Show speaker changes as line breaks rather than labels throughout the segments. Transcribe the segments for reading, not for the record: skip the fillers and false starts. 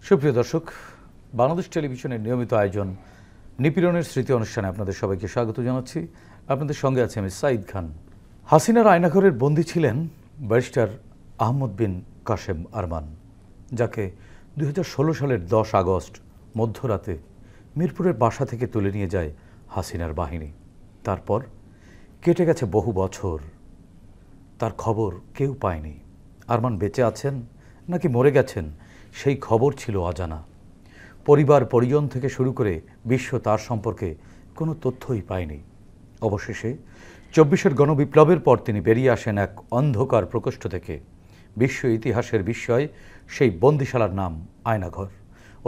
সুপ্রিয় দর্শক, বাংলাদেশ টেলিভিশনের নিয়মিত আয়োজন নিপীড়নের স্মৃতি অনুষ্ঠানে আপনাদের সবাইকে স্বাগত জানাচ্ছি। আপনাদের সঙ্গে আছি আমি সাইদ খান। হাসিনার আয়নাঘরের বন্দী ছিলেন ব্যারিস্টার আহমদ বিন কাশেম আরমান, যাকে 2016 সালের 10 আগস্ট মধ্যরাতে মিরপুরের বাসা থেকে তুলে নিয়ে যায় হাসিনার বাহিনী। তারপর কেটে গেছে বহু বছর, তার খবর কেউ পায়নি। আরমান বেঁচে আছেন নাকি মরে গেছেন সেই খবর ছিল অজানা। পরিবার পরিজন থেকে শুরু করে বিশ্ব তার সম্পর্কে কোনো তথ্যই পায়নি। অবশেষে 24-এর গণবিপ্লবের পর তিনি বেরিয়ে আসেন এক অন্ধকার প্রকোষ্ঠ থেকে। বিশ্ব ইতিহাসের বিস্ময় সেই বন্দিশালার নাম আয়নাঘর।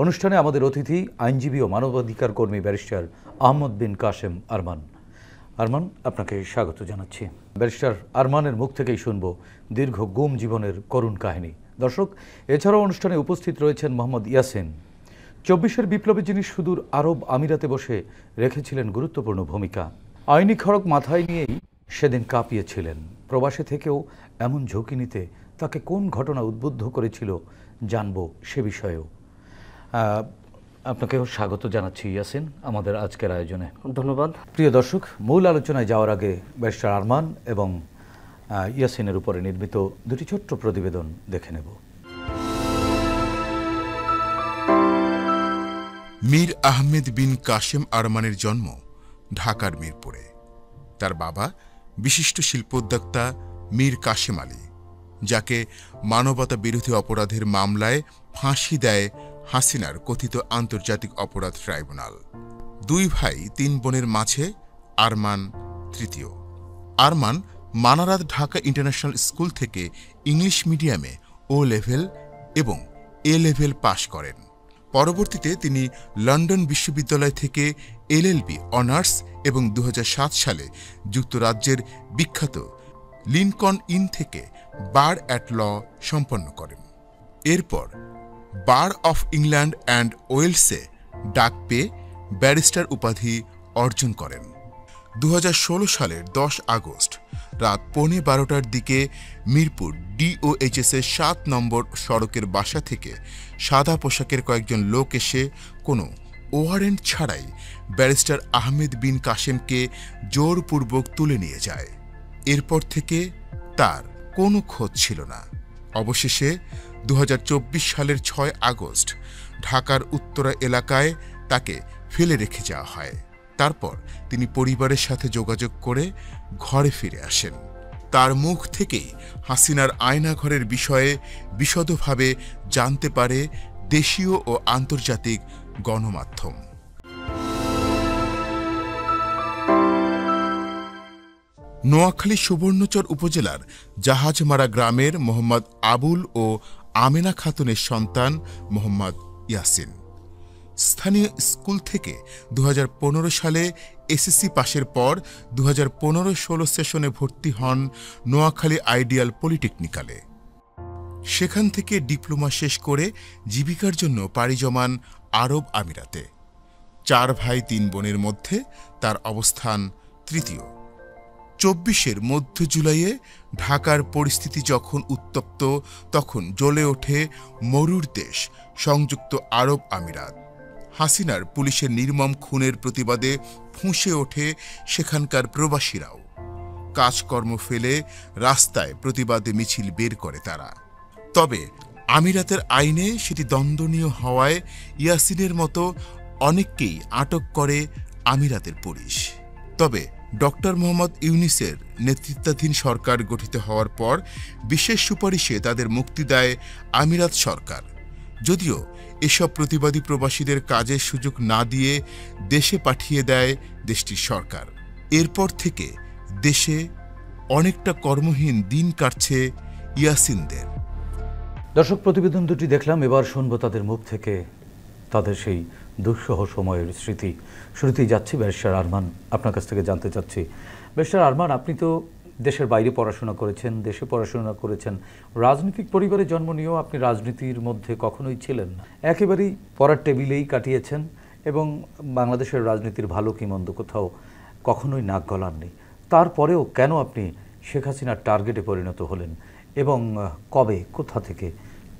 অনুষ্ঠানে আমাদের অতিথি আইনজীবী ও মানবাধিকার কর্মী ব্যারিস্টার আহমদ বিন কাশেম আরমান। আরমান, আপনাকে স্বাগত জানাচ্ছি। ব্যারিস্টার আরমানের মুখ থেকেই শুনব দীর্ঘ গুম জীবনের করুণ কাহিনী। দর্শক, এছাড়াও অনুষ্ঠানে উপস্থিত রয়েছেন মোহাম্মদ ইয়াসিন। 24-এর বিপ্লবে যিনি সুদূর আরব আমিরাতে বসে রেখেছিলেন গুরুত্বপূর্ণ ভূমিকা। আইনি খড়গ মাথায় নিয়েই সেদিন কাঁপিয়েছিলেন। প্রবাসে থেকেও এমন ঝুঁকি নিতে তাকে কোন ঘটনা উদ্বুদ্ধ করেছিল জানব সে বিষয়েও। আপনাকেও স্বাগত জানাচ্ছি ইয়াসিন আমাদের আজকের আয়োজনে।
ধন্যবাদ।
প্রিয় দর্শক, মূল আলোচনায় যাওয়ার আগে ব্যারিস্টার আরমান এবং ইয়াসিনের উপরে নির্মিত দুটি ছোট্ট প্রতিবেদন দেখে নেব।
মীর আহমেদ বিন কাশেম আরমানের জন্ম ঢাকার মিরপুরে। তার বাবা বিশিষ্ট শিল্পোদ্যোক্তা মীর কাশেম আলী, যাকে মানবতা বিরোধী অপরাধের মামলায় ফাঁসি দেয় হাসিনার কথিত আন্তর্জাতিক অপরাধ ট্রাইব্যুনাল। 2 ভাই 3 বোনের মাঝে আরমান তৃতীয়। আরমান মানারাত ঢাকা ইন্টারন্যাশনাল স্কুল থেকে ইংলিশ মিডিয়ামে ও লেভেল এবং এ লেভেল পাশ করেন। পরবর্তীতে তিনি লন্ডন বিশ্ববিদ্যালয় থেকে এলএলবি অনার্স এবং 2007 সালে যুক্তরাজ্যের বিখ্যাত লিনকন ইন থেকে বার অ্যাট ল সম্পন্ন করেন। এরপর বার অফ ইংল্যান্ড অ্যান্ড ওয়েলসে ডাক পেয়ে ব্যারিস্টার উপাধি অর্জন করেন। 2016 সালের 10 আগস্ট রাত 11:15টার দিকে মিরপুর ডিওএইচএসের 7 নম্বর সড়কের বাসা থেকে সাদা পোশাকের কয়েকজন লোক এসে কোনো ওয়ারেন্ট ছাড়াই ব্যারিস্টার আহমেদ বিন কাশেমকে জোরপূর্বক তুলে নিয়ে যায়। এরপর থেকে তার কোনো খোঁজ ছিল না। অবশেষে 2024 সালের 6 আগস্ট ঢাকার উত্তরা এলাকায় তাকে ফেলে রেখে যাওয়া হয়। তারপর তিনি পরিবারের সাথে যোগাযোগ করে ঘরে ফিরে আসেন। তার মুখ থেকেই হাসিনার আয়নাঘরের বিষয়ে বিশদভাবে জানতে পারে দেশীয় ও আন্তর্জাতিক গণমাধ্যম। নোয়াখালী সুবর্ণচর উপজেলার জাহাজমারা গ্রামের মোহাম্মদ আবুল ও আমেনা খাতুনের সন্তান মোহাম্মদ ইয়াসিন। স্থানীয় স্কুল থেকে 2015 সালে এসএসসি পাশের পর 2015-16 সেশনে ভর্তি হন নোয়াখালী আইডিয়াল পলিটেকনিক্যালে। সেখান থেকে ডিপ্লোমা শেষ করে জীবিকার জন্য পাড়ি জমান আরব আমিরাতে। 4 ভাই 3 বোনের মধ্যে তার অবস্থান তৃতীয়। 24-এর মধ্য জুলাইয়ে ঢাকার পরিস্থিতি যখন উত্তপ্ত, তখন জ্বলে ওঠে মরুর দেশ সংযুক্ত আরব আমিরাত। হাসিনার পুলিশের নির্মম খুনের প্রতিবাদে ফুঁসে ওঠে সেখানকার প্রবাসীরাও। কাজকর্ম ফেলে রাস্তায় প্রতিবাদে মিছিল বের করে তারা। তবে আমিরাতের আইনে সেটি দণ্ডনীয় হওয়ায় ইয়াসিনের মতো অনেককেই আটক করে আমিরাতের পুলিশ। তবে ডক্টর মোহাম্মদ ইউনিসের নেতৃত্বাধীন সরকার গঠিত হওয়ার পর বিশেষ সুপারিশে তাদের মুক্তি দেয় আমিরাত সরকার। যদিও এসব প্রতিবাদী প্রবাসীদের কাজের সুযোগ না দিয়ে দেশে পাঠিয়ে দেয় দেশটির সরকার। এরপর থেকে দেশে অনেকটা কর্মহীন দিন কাটছে ইয়াসিনদের।
দর্শক, প্রতিবেদন দুটি দেখলাম, এবার শুনবো তাদের মুখ থেকে তাদের সেই দুঃসহ সময়ের স্মৃতি। শুরুতেই যাচ্ছি ব্যারিস্টার আরমান, আপনার কাছ থেকে জানতে চাচ্ছি। ব্যারিস্টার আরমান, আপনি তো দেশের বাইরে পড়াশোনা করেছেন, দেশে পড়াশোনা করেছেন, রাজনৈতিক পরিবারে জন্ম নিয়েও আপনি রাজনীতির মধ্যে কখনোই ছিলেন না, একেবারেই পড়ার টেবিলেই কাটিয়েছেন এবং বাংলাদেশের রাজনীতির ভালো কি মন্দ কোথাও কখনোই নাক গলাননি। তারপরেও কেন আপনি শেখ হাসিনার টার্গেটে পরিণত হলেন এবং কবে, কোথা থেকে,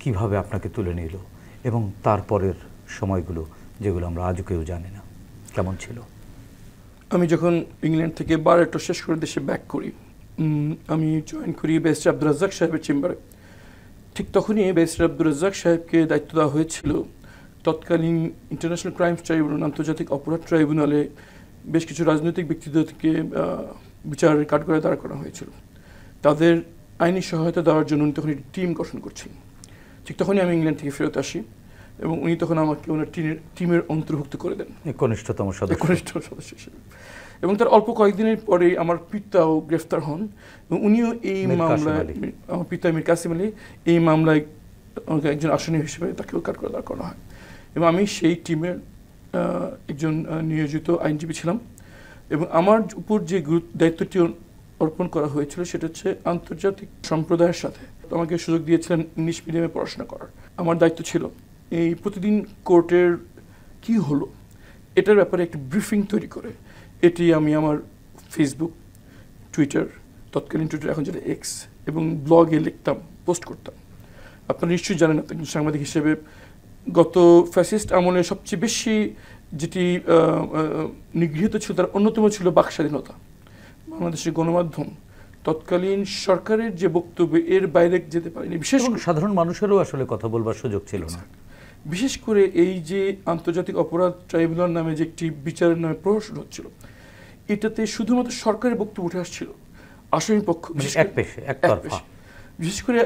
কিভাবে আপনাকে তুলে নিল এবং তারপরের সময়গুলো যেগুলো আমরা আজও কেউ জানি না, কেমন ছিল?
আমি যখন ইংল্যান্ড থেকে বারোটা শেষ করে দেশে ব্যাক করি, আমি জয়েন করি ব্যারিস্টার আব্দুর রাজ্জাক সাহেবের চেম্বারে। ঠিক তখনই ব্যারিস্টার আব্দুর রাজ্জাক সাহেবকে দায়িত্ব দেওয়া হয়েছিল তৎকালীন ইন্টারন্যাশনাল ক্রাইমস ট্রাইব্যুনাল, আন্তর্জাতিক অপরাধ ট্রাইব্যুনালে বেশ কিছু রাজনৈতিক ব্যক্তিত্বকে বিচারের কাঠগড়ায় দাঁড় করা হয়েছিল। তাদের আইনি সহায়তা দেওয়ার জন্য উনি তখন একটি টিম গঠন করছিলেন। ঠিক তখনই আমি ইংল্যান্ড থেকে ফেরত আসি এবং উনি তখন আমাকে ওনার টিমের অন্তর্ভুক্ত করে দেন
কনিষ্ঠতম
সদস্য হিসেবে। এবং তার অল্প কয়েকদিনের পরেই আমার পিতাও গ্রেফতার হন এবং উনিও এই মামলায়, আমার পিতা মীর কাসিম আলী, এই মামলায় একজন আসামি হিসেবে তাকেও কাঠগড়ায় দাঁড় করা হয়। এবং আমি সেই টিমের একজন নিয়োজিত আইনজীবী ছিলাম এবং আমার উপর যে দায়িত্বটি অর্পণ করা হয়েছিল সেটা হচ্ছে আন্তর্জাতিক সম্প্রদায়ের সাথে আমাকে সুযোগ দিয়েছিলেন ইংলিশ মিডিয়ামে পড়াশোনা করার। আমার দায়িত্ব ছিল এই প্রতিদিন কোর্টের কি হলো এটার ব্যাপারে একটি ব্রিফিং তৈরি করে এটি আমি আমার ফেসবুক, টুইটার, তৎকালীন টুইটার এখন যেটা এক্স, এবং ব্লগে লিখতাম, পোস্ট করতাম। আপনারা নিশ্চয়ই জানেন একজন সাংবাদিক হিসেবে গত ফ্যাসিস্ট আমলে সবচেয়ে বেশি যেটি নিগৃহীত ছিল তার অন্যতম ছিল বাক স্বাধীনতা। বাংলাদেশের গণমাধ্যম তৎকালীন সরকারের যে বক্তব্য এর বাইরে যেতে পারেনি, বিশেষ
সাধারণ মানুষেরও আসলে কথা বলবার সুযোগ ছিল না।
বিশেষ করে এই যে আন্তর্জাতিক অপরাধ ট্রাইব্যুনাল নামে যে একটি বিচারের নামে প্রহসন হচ্ছিল, এটাতে শুধুমাত্র সরকারের বক্তব্য উঠে আসছিল, আসামি পক্ষ বিশেষ করে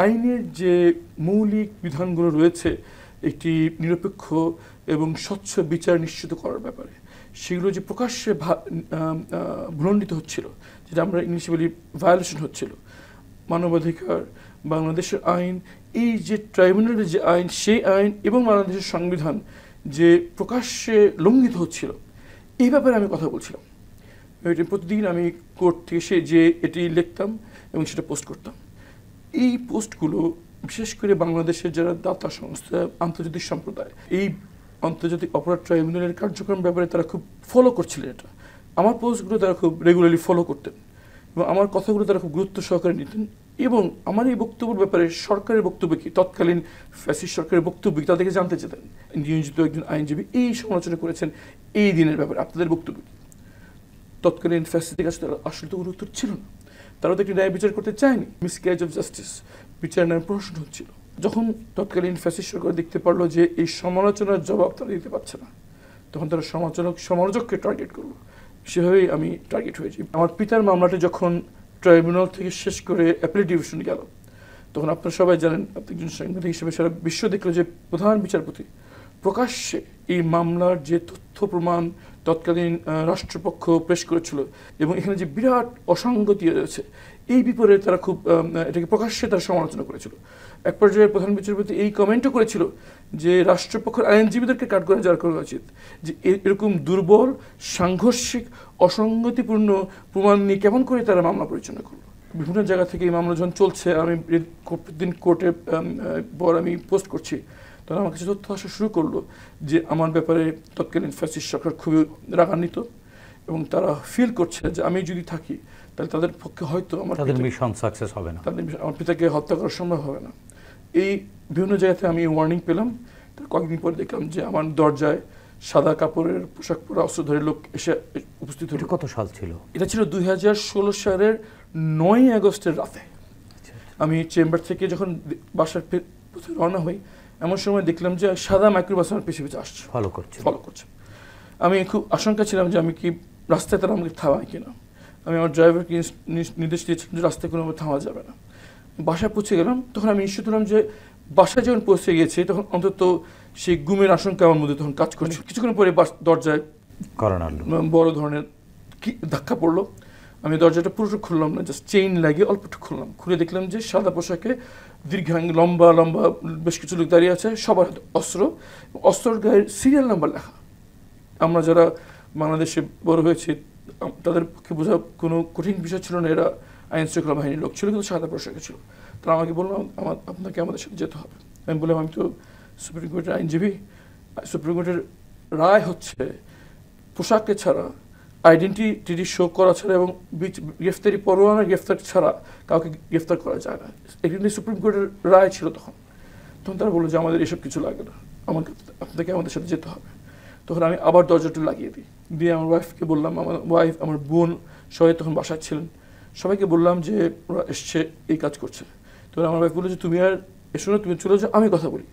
আইনের যে মৌলিক বিধানগুলো রয়েছে একটি নিরপেক্ষ এবং স্বচ্ছ বিচার নিশ্চিত করার ব্যাপারে, সেগুলো যে প্রকাশ্যে ভুলণ্ডিত হচ্ছিল, যেটা আমরা ইংলিশে বলি ভায়োলেশন হচ্ছিল, মানবাধিকার, বাংলাদেশের আইন, এই যে ট্রাইব্যুনালের যে আইন সেই আইন এবং বাংলাদেশের সংবিধান যে প্রকাশ্যে লঙ্ঘিত হচ্ছিল, এই ব্যাপারে আমি কথা বলছিলাম। প্রতিদিন আমি কোর্ট থেকে যে এটি লিখতাম এবং সেটা পোস্ট করতাম। এই পোস্টগুলো বিশেষ করে বাংলাদেশের যারা দাতা সংস্থা, আন্তর্জাতিক সম্প্রদায় এই আন্তর্জাতিক অপরাধ ট্রাইব্যুনালের কার্যক্রম ব্যাপারে তারা খুব ফলো করছিলেন। এটা আমার পোস্টগুলো তারা খুব রেগুলারলি ফলো করতেন এবং আমার কথাগুলো তারা খুব গুরুত্ব সহকারে নিতেন এবং আমার এই বক্তব্যের ব্যাপারে সরকারের বক্তব্য কি, তৎকালীন ফ্যাসিস্ট সরকারের বক্তব্য কি, তাদেরকে জানতে চেতেন। নিয়োজিত একজন আইনজীবী এই সমালোচনা করেছেন এই দিনের ব্যাপারে, আপনাদের বক্তব্য কি? তৎকালীন ফ্যাসিস্টের কাছে তারা আসলে তো কোনো উত্তর ছিল না, তারা তো একটি ন্যায় বিচার করতে চায়নি, মিসক্যারেজ অফ জাস্টিস বিচার নামে প্রশ্ন হচ্ছিল। যখন তৎকালীন ফ্যাসিস্ট সরকার দেখতে পারলো যে এই সমালোচনার জবাব তারা দিতে পারছে না, তখন তারা সমালোচককে টার্গেট করলো। সেভাবেই আমি টার্গেট হয়েছি। আমার পিতার মামলাটি যখন ট্রাইব্যুনাল থেকে শেষ করে অ্যাপিলেট ডিভিশনে গেল, তখন আপনারা সবাই জানেন, আপনি একজন সাংবাদিক হিসেবে সারা বিশ্ব দেখলো যে প্রধান বিচারপতি প্রকাশ্যে এই মামলার যে তথ্য প্রমাণ তৎকালীন রাষ্ট্রপক্ষ পেশ করেছিল এবং এখানে যে বিরাট অসঙ্গতি রয়েছে, এই বিপরীতে তারা খুব এটাকে প্রকাশ্যে তারা সমালোচনা করেছিল। এক পর্যায়ে প্রধান বিচারপতি এই কমেন্টও করেছিল যে রাষ্ট্রপক্ষের আইনজীবীদেরকে কাঠগড়ায় দাঁড় করা উচিত, যে এরকম দুর্বল, সাংঘর্ষিক, অসঙ্গতিপূর্ণ প্রমাণ নিয়ে কেমন করে তারা মামলা পরিচালনা করলো। বিভিন্ন জায়গা থেকে এই মামলা যখন চলছে, আমি প্রতিদিন কোর্টে পর আমি পোস্ট করছি, তখন আমার কাছে তথ্য আসা শুরু করলো যে আমার ব্যাপারে তৎকালীন ফ্যাসিস্ট সরকার খুবই রাগান্বিত এবং তারা ফিল করছে যে আমি যদি থাকি তাহলে তাদের পক্ষে হয়তো আমার
মিশন সাকসেস হবে না,
আমার পিতাকে হত্যা করা সম্ভব হবে না। এই বিভিন্ন জায়গাতে আমি ওয়ার্নিং পেলাম। তার কয়েকদিন পরে দেখলাম যে আমার দরজায় সাদা কাপড়ের পোশাক পরা অস্ত্রধারী লোক এসে উপস্থিত হলো।
কত সাল ছিল
এটা? ছিল 2016 সালের 9 আগস্টের রাতে। আমি চেম্বার থেকে যখন বাসার পথে রওনা হই, এমন সময় দেখলাম যে সাদা মাইক্রোবাস আমার পিছিয়ে পিছিয়ে আসছে, ফলো করছে। আমি খুব আশঙ্কা ছিলাম যে আমি কি রাস্তায় তারা আমাকে থামায় কিনা। আমি আমার ড্রাইভারকে নির্দেশ দিয়েছিলাম যে রাস্তায় কোনোভাবে থামা যাবে না। বাসায় পৌঁছে গেলাম, তখন আমি নিশ্চিত হলাম যে বাসায় যখন পৌঁছে গিয়েছে তখন অন্তত সেই গুমের আশঙ্কা আমার মধ্যে তখন কাজ করছে। কিছুক্ষণ পরে দরজায় বড় ধরনের ধাক্কা পড়লো। আমি দরজাটা পুরোটা খুললাম না, জাস্ট চেইন লাগিয়ে অল্পটা খুললাম। খুলে দেখলাম যে সাদা পোশাকে দীর্ঘাঙ্গ লম্বা বেশ কিছু লোক দাঁড়িয়ে আছে, সবার হাতে অস্ত্রের গায়ের সিরিয়াল নাম্বার লেখা। আমরা যারা বাংলাদেশে বড় হয়েছি তাদের পক্ষে বোঝা কোনো কঠিন বিষয় ছিল না, এরা আইন শৃঙ্খলা বাহিনীর লোক ছিল, কিন্তু সাদা পোশাকে ছিল। তারা আমাকে বললাম আপনাকে আমাদের সাথে যেতে হবে। আমি বললাম আমি তো সুপ্রিম কোর্টের আইনজীবী, সুপ্রিম কোর্টের রায় হচ্ছে পোশাকে ছাড়া, আইডেন্টিটি শো করা ছাড়া এবং গ্রেফতারি পরোয়ানা গ্রেফতার ছাড়া কাউকে গ্রেফতার করা যায় না। এখানে সুপ্রিম কোর্টের রায় ছিল তখন। তখন তারা বললো যে আমাদের এসব কিছু লাগে না, আপনাকে আমাদের সাথে যেতে হবে। তখন আমি আবার দরজাটা লাগিয়ে দিই, দিয়ে আমার ওয়াইফকে বললাম, আমার ওয়াইফ, আমার বোন সবাই তখন বাসায় ছিলেন, সবাইকে বললাম যে ওরা এসছে, এই কাজ করছে। তখন আমার ওয়াইফ বললো যে তুমি আর এসো না, তুমি চলে যাও, আমি কথা বলি।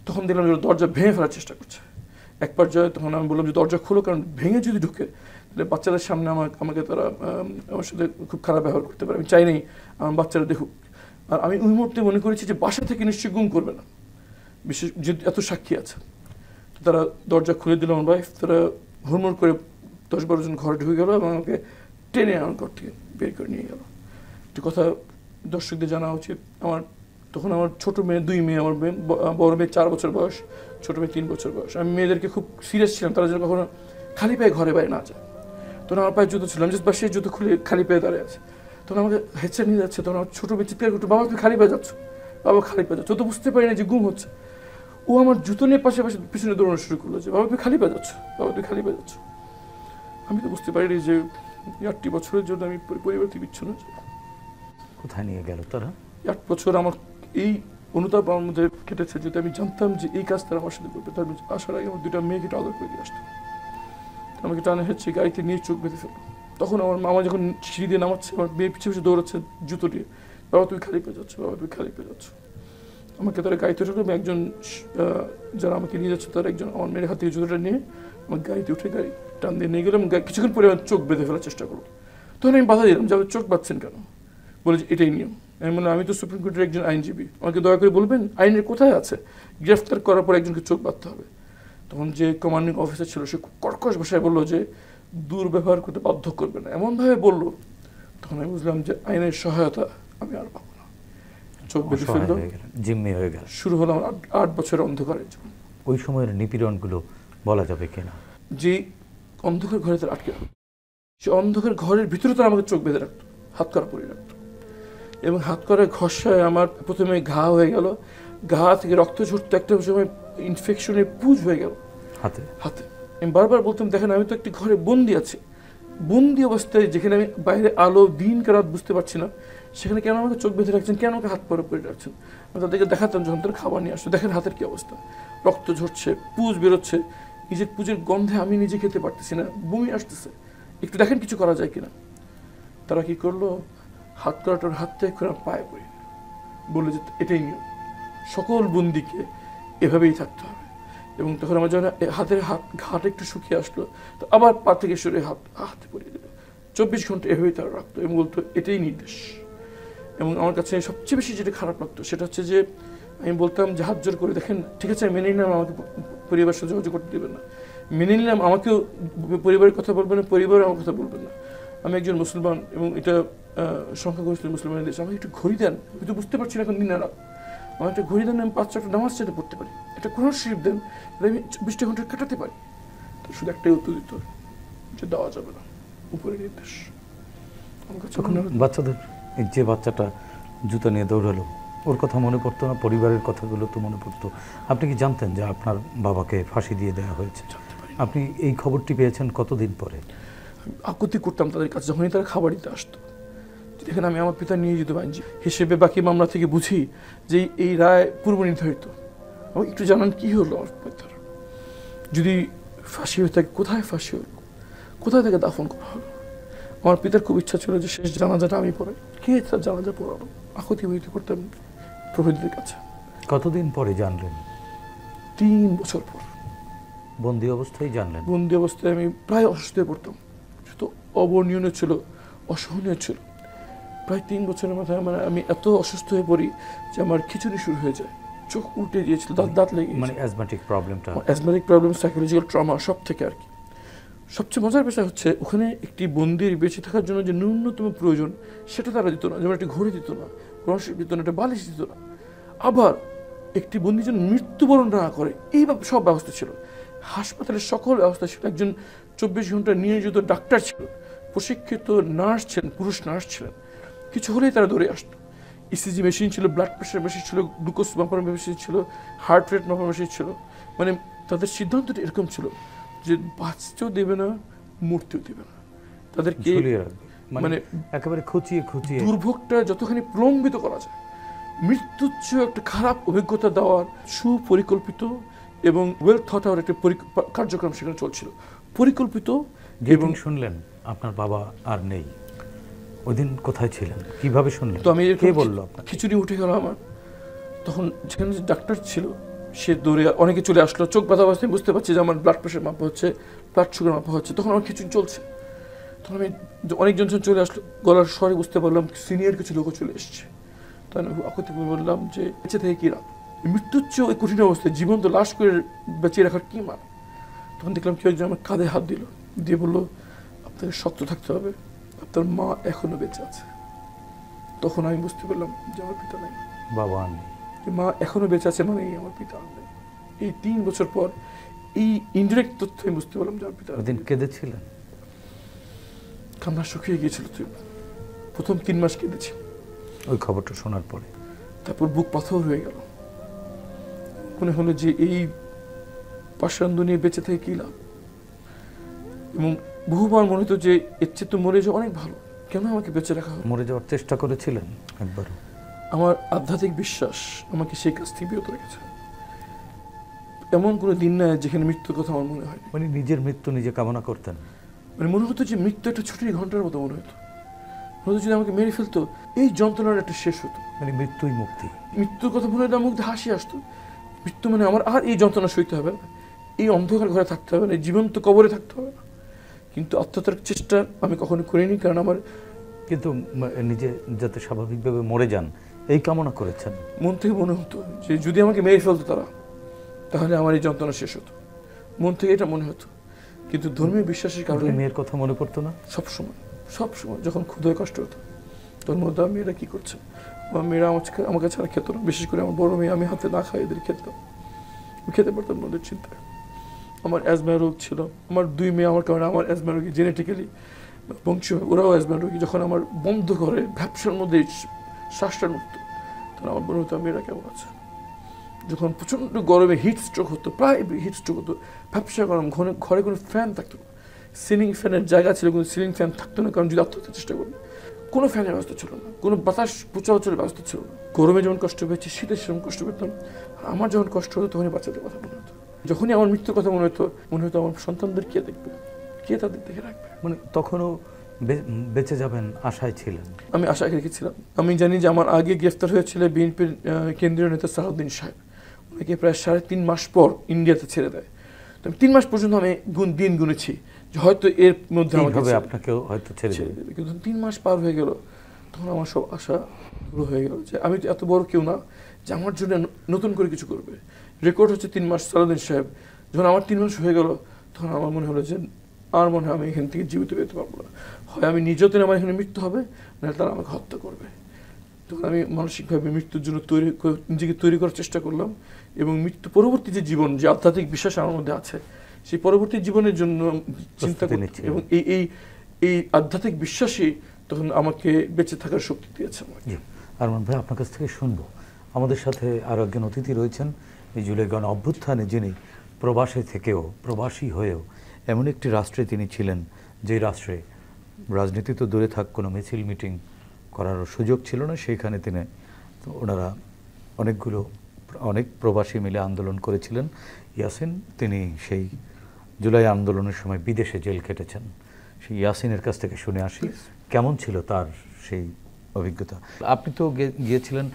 তখন দেখলাম যে দরজা ভেঙে ফেলার চেষ্টা করছে। এক পর্যায়ে তখন আমি বললাম যে দরজা খুলো, কারণ ভেঙে যদি ঢুকে তাহলে বাচ্চাদের সামনে আমাকে তারা আমার সাথে খুব খারাপ ব্যবহার করতে পারে, আমি চাই নেই আমার বাচ্চারা দেখুক। আর আমি ওই মুহূর্তে মনে করেছি যে বাসা থেকে নিশ্চয়ই গুম করবে না, বিশেষ যে এত সাক্ষী আছে। তো তারা দরজা খুলে দিল, আমার ওয়াইফ, তারা হুড়মুড় করে 10-12 জন ঘরে ঢুকে গেল এবং আমাকে টেনে আমার ঘর থেকে বের করে নিয়ে গেল। একটি কথা দর্শকদের জানা উচিত, তখন আমার ছোট মেয়ে, 2 মেয়ে, আমার বড় মেয়ে 4 বছর বয়স, ছোট মেয়ে 3 বছর বয়স। আমি মেয়েদেরকে খুব সিরিয়াস ছিলাম, তারা যেন কখনো খালি পায়ে ঘরে বাইরে না যায়। তখন আমার পায়ে জুতো ছিল, আমি জাস্ট বাসে জুতো খুলে খালি পায়ে দাঁড়িয়ে আছে। তখন আমাকে হেডসেট নিয়ে যাচ্ছে, তখন আমার ছোটো মেয়ে চিৎকার করতো, বাবা তুমি খালি পায়ে যাচ্ছ, বাবা খালি পায়ে যাচ্ছ। ও তো বুঝতে পারি না যে গুম হচ্ছে। ও আমার জুতো নিয়ে পাশাপাশি পিছনে দৌড়ানো শুরু করলো যে বাবা তুমি খালি পায়ে যাচ্ছ, বাবা তুমি খালি পায়ে যাচ্ছ। আমি তো বুঝতে পারিনি যে 8টি বছরের জন্য আমি পরিবার থেকে বিচ্ছিন্ন।
কোথায় নিয়ে গেল তারা?
8 বছর আমার এই অনুতাপ আমার মধ্যে কেটেছে, যদি আমি জানতাম যে এই কাজ তারা আমার সাথে করবে, তার আসার আগে আমার 2টা মেয়েকে আদর করে দিয়ে আসতো। আমাকে টানে হচ্ছে গাড়িতে নিয়ে চোখ বেঁধে ফেললো। তখন আমার মামা যখন সিঁড়ি দিয়ে নামাচ্ছে, আমার মেয়ে পিছিয়ে পিছিয়ে দৌড়াচ্ছে জুতো দিয়ে, বাবা তুমি খালি পেয়ে যাচ্ছ, বাবা তুমি খালি পেয়ে যাচ্ছ। আমাকে তারা গাড়িতে উঠে, একজন যারা আমাকে নিয়ে যাচ্ছে তারা একজন আমার মেয়ের হাত থেকে জুতোটা নিয়ে আমার গাড়িতে উঠে গাড়ি টান দিয়ে নিয়ে গেলাম। কিছুক্ষণ পরে আমার চোখ বেঁধে ফেলার চেষ্টা করলো। তখন আমি বাধা দিলাম যে আপনি চোখ বাঁধছেন কেন? বলে যে এটাই নিয়ম। আমি বললাম আমি তো সুপ্রিম কোর্টের একজন আইনজীবী, আমাকে দয়া করে বলবেন আইনের কোথায় আছে গ্রেফতার করার পর একজনকে চোখ বাঁধতে হবে। তখন যে কমান্ডিং অফিসার ছিল সে খুব কর্কশ ভাষায় বললো যে দুর্ব্যবহার করতে বাধ্য করবে না, এমনভাবে বললো। তখন আমি বুঝলাম যে আইনের সহায়তা আমি আর পাবো না, চোখ বেঁধে ফেললো,
জিম্মি হয়ে গেল।
শুরু হলো আমার 8 বছরের অন্ধকারের জীবন।
ওই সময়ের নিপীড়নগুলো বলা যাবে কিনা?
যে অন্ধকার ঘরে তারা আটকে রাখতো, সে অন্ধকার ঘরের ভিতরে তারা আমাকে চোখ বেঁধে রাখতো, হাত করা পরিয়ে রাখতো, এবং হাত করার ঘষায় আমার প্রথমে ঘা হয়ে গেল, ঘা থেকে রক্ত ঝরতো, একটা সময় ইনফেকশনে পুঁজ হয়ে গেল হাতে হাতে। আমি বারবার বলতাম দেখেন আমি তো একটি ঘরে বন্দি আছি, বন্দি অবস্থায় যেখানে আমি বাইরে আলো দিন কে রাত বুঝতে পারছি না, সেখানে কেন আমাকে চোখ বেঁধে রাখছেন, কেন আমাকে হাত পরে পরে রাখছেন? আমি তাদেরকে দেখাতাম যখন তারা খাবার নিয়ে আসতো, দেখেন হাতের কি অবস্থা, রক্ত ঝরছে, পুঁজ বেরোচ্ছে, নিজের পুঁজের গন্ধে আমি নিজে খেতে পারতেছি না, বমি আসতেছে, একটু দেখেন কিছু করা যায় কিনা। তারা কি করলো, হাত করাটার হাত থেকে করে পায়ে পড়ে বললো যে এটাই নিয়ম, সকল বন্দিকে এভাবেই থাকতে হবে। এবং তখন আমার যখন হাতের ঘাট একটু শুকিয়ে আসলো, তো আবার পা থেকে সরে হাতে পরিয়ে দিল, 24 ঘন্টা এভাবেই তারা রাখতো এবং বলতো এটাই নির্দেশ। এবং আমার কাছে সবচেয়ে বেশি যেটা খারাপ লাগতো সেটা হচ্ছে যে আমি বলতাম যে হাত জোর করে দেখেন ঠিক আছে মেনে নিলাম, আমাকে পরিবারের সাথে যোগাযোগ করতে দেবেন না, মেনে নিলাম আমাকেও পরিবারের কথা বলবেন না, পরিবার আমার কথা বলবেন না, আমি একজন মুসলমান এবং এটা সংখ্যাগরিষ্ঠ মুসলমানের দেশ, আমাকে একটু ঘড়ি দেন, আমি তো বুঝতে পারছি না এখন দিন রাত, আমার একটা ঘড়ি দেন, আমি 5-6টা নামাজ চাইতে পড়তে পারি, একটা কোরআন শরীফ দেন, আমি 24টা ঘন্টা কাটাতে পারি। তো শুধু একটাই উত্তর দিত যে দেওয়া যাবে না, উপরে নির্দেশ।
বাচ্চাদের যে বাচ্চাটা জুতা নিয়ে দৌড়ালো ওর কথা মনে পড়তো না, পরিবারের কথাগুলো তো মনে পড়তো। আপনি কি জানতেন যে আপনার বাবাকে ফাঁসি দিয়ে দেওয়া হয়েছে? আপনি এই খবরটি পেয়েছেন কতদিন পরে?
আপত্তি করতাম তাদের কাছে যখনই তারা খাবার দিতে আসতো, দেখেন আমি আমার পিতা নিয়োজিত আইনজীবী হিসেবে বাকি মামলা থেকে বুঝি যে এই রায় পূর্ব নির্ধারিত। আমাকে একটু জানান কি হলো আমার পিতার, যদি ফাঁসি হয়ে থাকে কোথায় ফাঁসি হলো, কোথায় থেকে দাফন করা হলো। আমার পিতার খুব ইচ্ছা ছিল যে শেষ জানাজাটা আমি পড়াই, কে তার জানাজা পড়ানো, আকুতি মিনতি করতাম প্রভৃতির কাছে।
কতদিন পরে জানলেন?
3 বছর পর।
বন্দি অবস্থায় জানলেন?
বন্দি অবস্থায় আমি প্রায় অসুস্থ হয়ে পড়তাম, তো অবর্ণনীয় ছিল, অসহনীয় ছিল। প্রায় 3 বছরের মাথায় আমি এত অসুস্থ হয়ে পড়ি যে আমার খিচুড়ি শুরু হয়ে যায়, চোখ উল্টে দিয়েছিল, দাঁত লেগে,
মানে অ্যাজমাটিক প্রবলেমটা,
অ্যাজমাটিক প্রবলেম, সাইকোলজিক্যাল ট্রমা, সব থেকে আর কি। সবচেয়ে মজার বিষয় হচ্ছে ওখানে একটি বন্দির বেঁচে থাকার জন্য যে ন্যূনতম প্রয়োজন সেটা তারা দিত না, যেমন একটি ঘড়ি দিত না, রসিদ দিত না, একটা বালিশ দিত না। আবার একটি বন্দি যেন মৃত্যুবরণ না করে এই সব ব্যবস্থা ছিল, হাসপাতালের সকল ব্যবস্থা ছিল, একজন 24 ঘন্টা নিয়োজিত ডাক্তার ছিল, প্রশিক্ষিত নার্স ছিলেন, পুরুষ নার্স ছিলেন, কিছু হলেই তারা দৌড়ে আসতো। ইসিজি মেশিন ছিল, ব্লাড প্রেশার মেশিন ছিল, গ্লুকোজ মাপার মেশিন ছিল, হার্ট রেট মাপার মেশিন ছিল। মানে তাদের সিদ্ধান্তটা এরকম ছিল যে বাঁচতেও দেবে না, মরতেও দেবে না, তাদেরকে
মানে একেবারে খুঁচিয়ে খুঁচিয়ে
দুর্ভোগটা যতখানি প্রলম্বিত করা যায়, মৃত্যুর চেয়ে একটা খারাপ অভিজ্ঞতা দেওয়ার সুপরিকল্পিত এবং ওয়েল থট আউট একটা কার্যক্রম সেখানে চলছিল, পরিকল্পিত।
এবং শুনলেন আপনার বাবা আর নেই, ওই দিন কোথায় ছিলেন, কিভাবে শুনলেন,
তো আমি
কে বললো আপনাকে?
খিচুড়ি উঠে গেল আমার, তখন যেখানে যে ডাক্তার ছিল সে দৌড়ে অনেকে চলে আসলো, চোখ বাঁধা অবস্থায় বুঝতে পারছি যে আমার ব্লাড প্রেশার মাপা হচ্ছে, ব্লাড সুগার মাপা হচ্ছে, তখন আমার খিচুড়ি চলছে। তখন আমি অনেকজন চলে আসলো, গলার স্বরে বুঝতে পারলাম সিনিয়র কিছু লোক চলে এসছে। তখন আমি আকতি বললাম যে বেঁচে থেকে কী লাভ, মৃত্যুর চেয়ে ওই কঠিন অবস্থায় জীবন্ত লাশ করে বেঁচে রাখার কী মান। তখন দেখলাম কেউ একজন আমার কাঁধে হাত দিল, দিয়ে বললো আপনাকে শক্ত থাকতে হবে, আপনার মা এখনো বেঁচে আছে। তখন আমি বুঝতে পারলাম যে আমার পিতা নাই,
বাবা আর নেই,
মা এখনো বেঁচে আছে, মানে আমার পিতা আর নেই। এই 3 বছর পর এই ইনডিরেক্ট তথ্য আমি বুঝতে পারলাম যে আমার পিতা।
ওই দিন কেঁদেছিলেন?
কান্না শুকিয়ে গিয়েছিল। তুই প্রথম 3 মাস কেঁদেছি
ওই খবরটা শোনার পরে।
তারপর বুক পাথর হয়ে গেল, মনে হলো যে এই পাষাণ দুনিয়া বেঁচে থেকে কী লাভ। এবং বহুবার মনে হতো যে এর চেয়ে তো মরে যাওয়া অনেক ভালো, কেন আমাকে বেঁচে রাখা হবে।
মরে যাওয়ার চেষ্টা করেছিলেন একবার?
আমার আধ্যাত্মিক বিশ্বাস আমাকে সেই কাজ থেকে বিরত রেখেছে। এমন কোনো দিন নাই যেখানে মৃত্যুর কথা আমার মনে হয়।
মানে নিজের মৃত্যু নিজে কামনা করতেন?
মানে মনে হতো যে মৃত্যু একটা ছুটির ঘন্টার মতো মনে হতো, মনে হতো যদি আমাকে মেরে ফেলতো এই যন্ত্রণার একটা শেষ হতো।
মানে মৃত্যুই মুক্তি।
মৃত্যুর কথা মনে হতো আমার মুখে হাসি আসতো। মৃত্যু মানে আমার আর এই যন্ত্রণা সইতে হবে না, এই অন্ধকার ঘরে থাকতে হবে না, এই জীবন্ত কবরে থাকতে হবে না। কিন্তু আত্মহত্যার চেষ্টা আমি কখনো করিনি, কারণ আমার
কিন্তু নিজে যাতে স্বাভাবিকভাবে মরে যান এই কামনা করেছেন।
মন থেকে মনে হতো যে যদি আমাকে মেরে ফেলতো তারা, তাহলে আমার এই যন্ত্রণা শেষ হতো, মন থেকে এটা মনে হতো। কিন্তু ধর্মীয় বিশ্বাসের কারণে
মেয়ের কথা মনে পড়তো না
সবসময় যখন ক্ষুধায় কষ্ট হতো তোর মধ্যে মেয়েরা কি করছে, আমার মেয়েরা আমার কাছে আর খেত না, বিশেষ করে আমার বড় মেয়ে, আমি হাতে না খাই এদের খেতাম, খেতে পারতাম না ওদের চিন্তায়। আমার অ্যাজমা রোগ ছিল, আমার 2 মেয়ে আমার কারণে আমার অ্যাজমা রোগী জেনেটিক্যালি বংশীয়, ওরাও অ্যাজমা রোগী। যখন আমার বন্ধ করে ভ্যাপসার মধ্যে শ্বাসটা নুকতো, তখন আমার মনে হতো মেয়েরা কেমন আছে। যখন প্রচণ্ড গরমে হিট স্ট্রোক হতো, প্রায় হিট স্ট্রোক হতো, ভ্যাপসা গরম, ঘরে কোনো ফ্যান থাকতো না, সিলিং ফ্যানের জায়গা ছিল কিন্তু সিলিং ফ্যান থাকতো না, কারণ যদি আত্মহত্যার চেষ্টা করি কোনো ফ্যানের ব্যবস্থা ছিল না, কোনো বাতাস চলাচলের ব্যবস্থা ছিল না। গরমে যেমন কষ্ট পেয়েছি, শীতে সেরকম কষ্ট পেতাম। আমার যখন কষ্ট হতো তখনই বাচ্চাদের কথা মনে হতো, যখনই আমার মৃত্যুর কথা মনে হতো আমার সন্তানদের কে দেখবে, কে তাদের দেখে রাখবে।
মানে তখনও বেঁচে যাবেন আশায় ছিলেন?
আমি আশায় রেখেছিলাম। আমি জানি যে আমার আগে গ্রেফতার হয়েছিল বিএনপির কেন্দ্রীয় নেতা সালাউদ্দিন সাহেব, ওনাকে প্রায় 3.5 মাস পর ইন্ডিয়াতে ছেড়ে দেয়। তো 3 মাস পর্যন্ত আমি দিন গুনেছি যে হয়তো এর মধ্যে
আপনাকেও হয়তো ছেড়ে দেবে,
কিন্তু 3 মাস পার হয়ে গেল, তখন আমার সব আশা পুরো হয়ে গেল যে আমি তো এত বড় কেউ না যে আমার জন্য নতুন করে কিছু করবে। রেকর্ড হচ্ছে 3 মাস। সালাউদ্দিন সাহেব যখন আমার 3 মাস হয়ে গেল, তখন আমার মনে হলো যে আর মনে হয় আমি এখান থেকে জীবিত বেরোতে পারবো না, হয় আমি নিজেতেই আমার এখানে মৃত্যু হবে, নাহলে তারা আমাকে হত্যা করবে। তখন আমি মানসিকভাবে মৃত্যুর জন্য নিজেকে তৈরি করার চেষ্টা করলাম, এবং মৃত্যু পরবর্তী যে জীবন, যে আধ্যাত্মিক বিশ্বাস আমার মধ্যে আছে, সেই পরবর্তী জীবনের জন্য চিন্তা করতে, এবং এই আধ্যাত্মিক বিশ্বাসই তখন আমাকে বেঁচে থাকার শক্তি দিয়েছে আমাকে।
আরমান ভাই, আপনার কাছ থেকে শুনবো। আমাদের সাথে আরো একজন অতিথি রয়েছেন, এই জুলাই গণ অভ্যুত্থানে যিনি প্রবাসে থেকেও, প্রবাসী হয়েও এমন একটি রাষ্ট্রে তিনি ছিলেন, যে রাষ্ট্রে রাজনীতি তো দূরে থাক, কোনো মিছিল মিটিং করারও সুযোগ ছিল না। সেইখানে তিনি, ওনারা অনেক প্রবাসী মিলে আন্দোলন করেছিলেন। ইয়াসিন, তিনি সেই জুলাই আন্দোলনের সময় বিদেশে জেল কেটেছেন। সেই ইয়াসিনের কাছ থেকে শুনে আসি কেমন ছিল তার সেই অভিজ্ঞতা। আপনি তো গিয়েছিলেন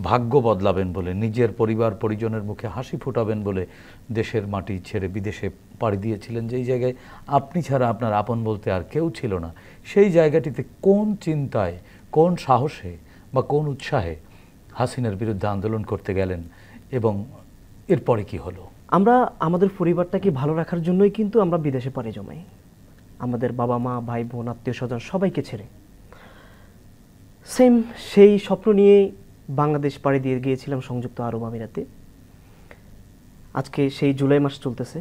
ভাগ্য বদলাবেন বলে, নিজের পরিবার পরিজনের মুখে হাসি ফোটাবেন বলে দেশের মাটি ছেড়ে বিদেশে পাড়ি দিয়েছিলেন, যেই জায়গায় আপনি ছাড়া আপনার আপন বলতে আর কেউ ছিল না। সেই জায়গাটিতে কোন চিন্তায়, কোন সাহসে বা কোন উৎসাহে হাসিনার বিরুদ্ধে আন্দোলন করতে গেলেন, এবং এরপরে কি হলো?
আমরা আমাদের পরিবারটাকে ভালো রাখার জন্যই কিন্তু আমরা বিদেশে পাড়ি জমাই, আমাদের বাবা মা ভাই বোন আত্মীয় স্বজন সবাইকে ছেড়ে। সেই স্বপ্ন নিয়েই বাংলাদেশ পাড়ি দিয়ে গিয়েছিলাম সংযুক্ত আরব আমিরাতে। আজকে সেই জুলাই মাস চলতেছে,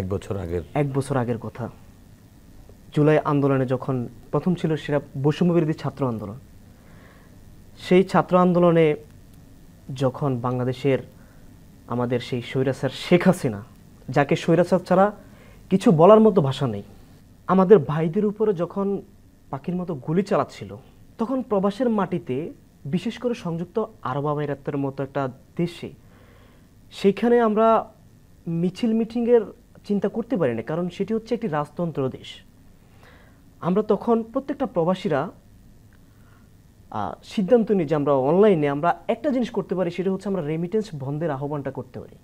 1 বছর আগের
কথা। জুলাই আন্দোলনে যখন প্রথম ছিল সেটা বৈষম্যবিরোধী ছাত্র আন্দোলন। সেই ছাত্র আন্দোলনে যখন বাংলাদেশের আমাদের সেই স্বৈরাচার শেখ হাসিনা, যাকে স্বৈরাচার ছাড়া কিছু বলার মতো ভাষা নেই, আমাদের ভাইদের উপরে যখন পাখির মতো গুলি চালাচ্ছিল, তখন প্রবাসের মাটিতে বিশেষ করে সংযুক্ত আরব আমিরাতের মতো একটা দেশে, সেখানে আমরা মিছিল মিটিংয়ের চিন্তা করতে পারি না, কারণ সেটি হচ্ছে একটি রাজতন্ত্র দেশ। আমরা তখন প্রত্যেকটা প্রবাসীরা সিদ্ধান্ত নিই যে আমরা অনলাইনে আমরা একটা জিনিস করতে পারি, সেটা হচ্ছে আমরা রেমিটেন্স বন্ধের আহ্বানটা করতে পারি।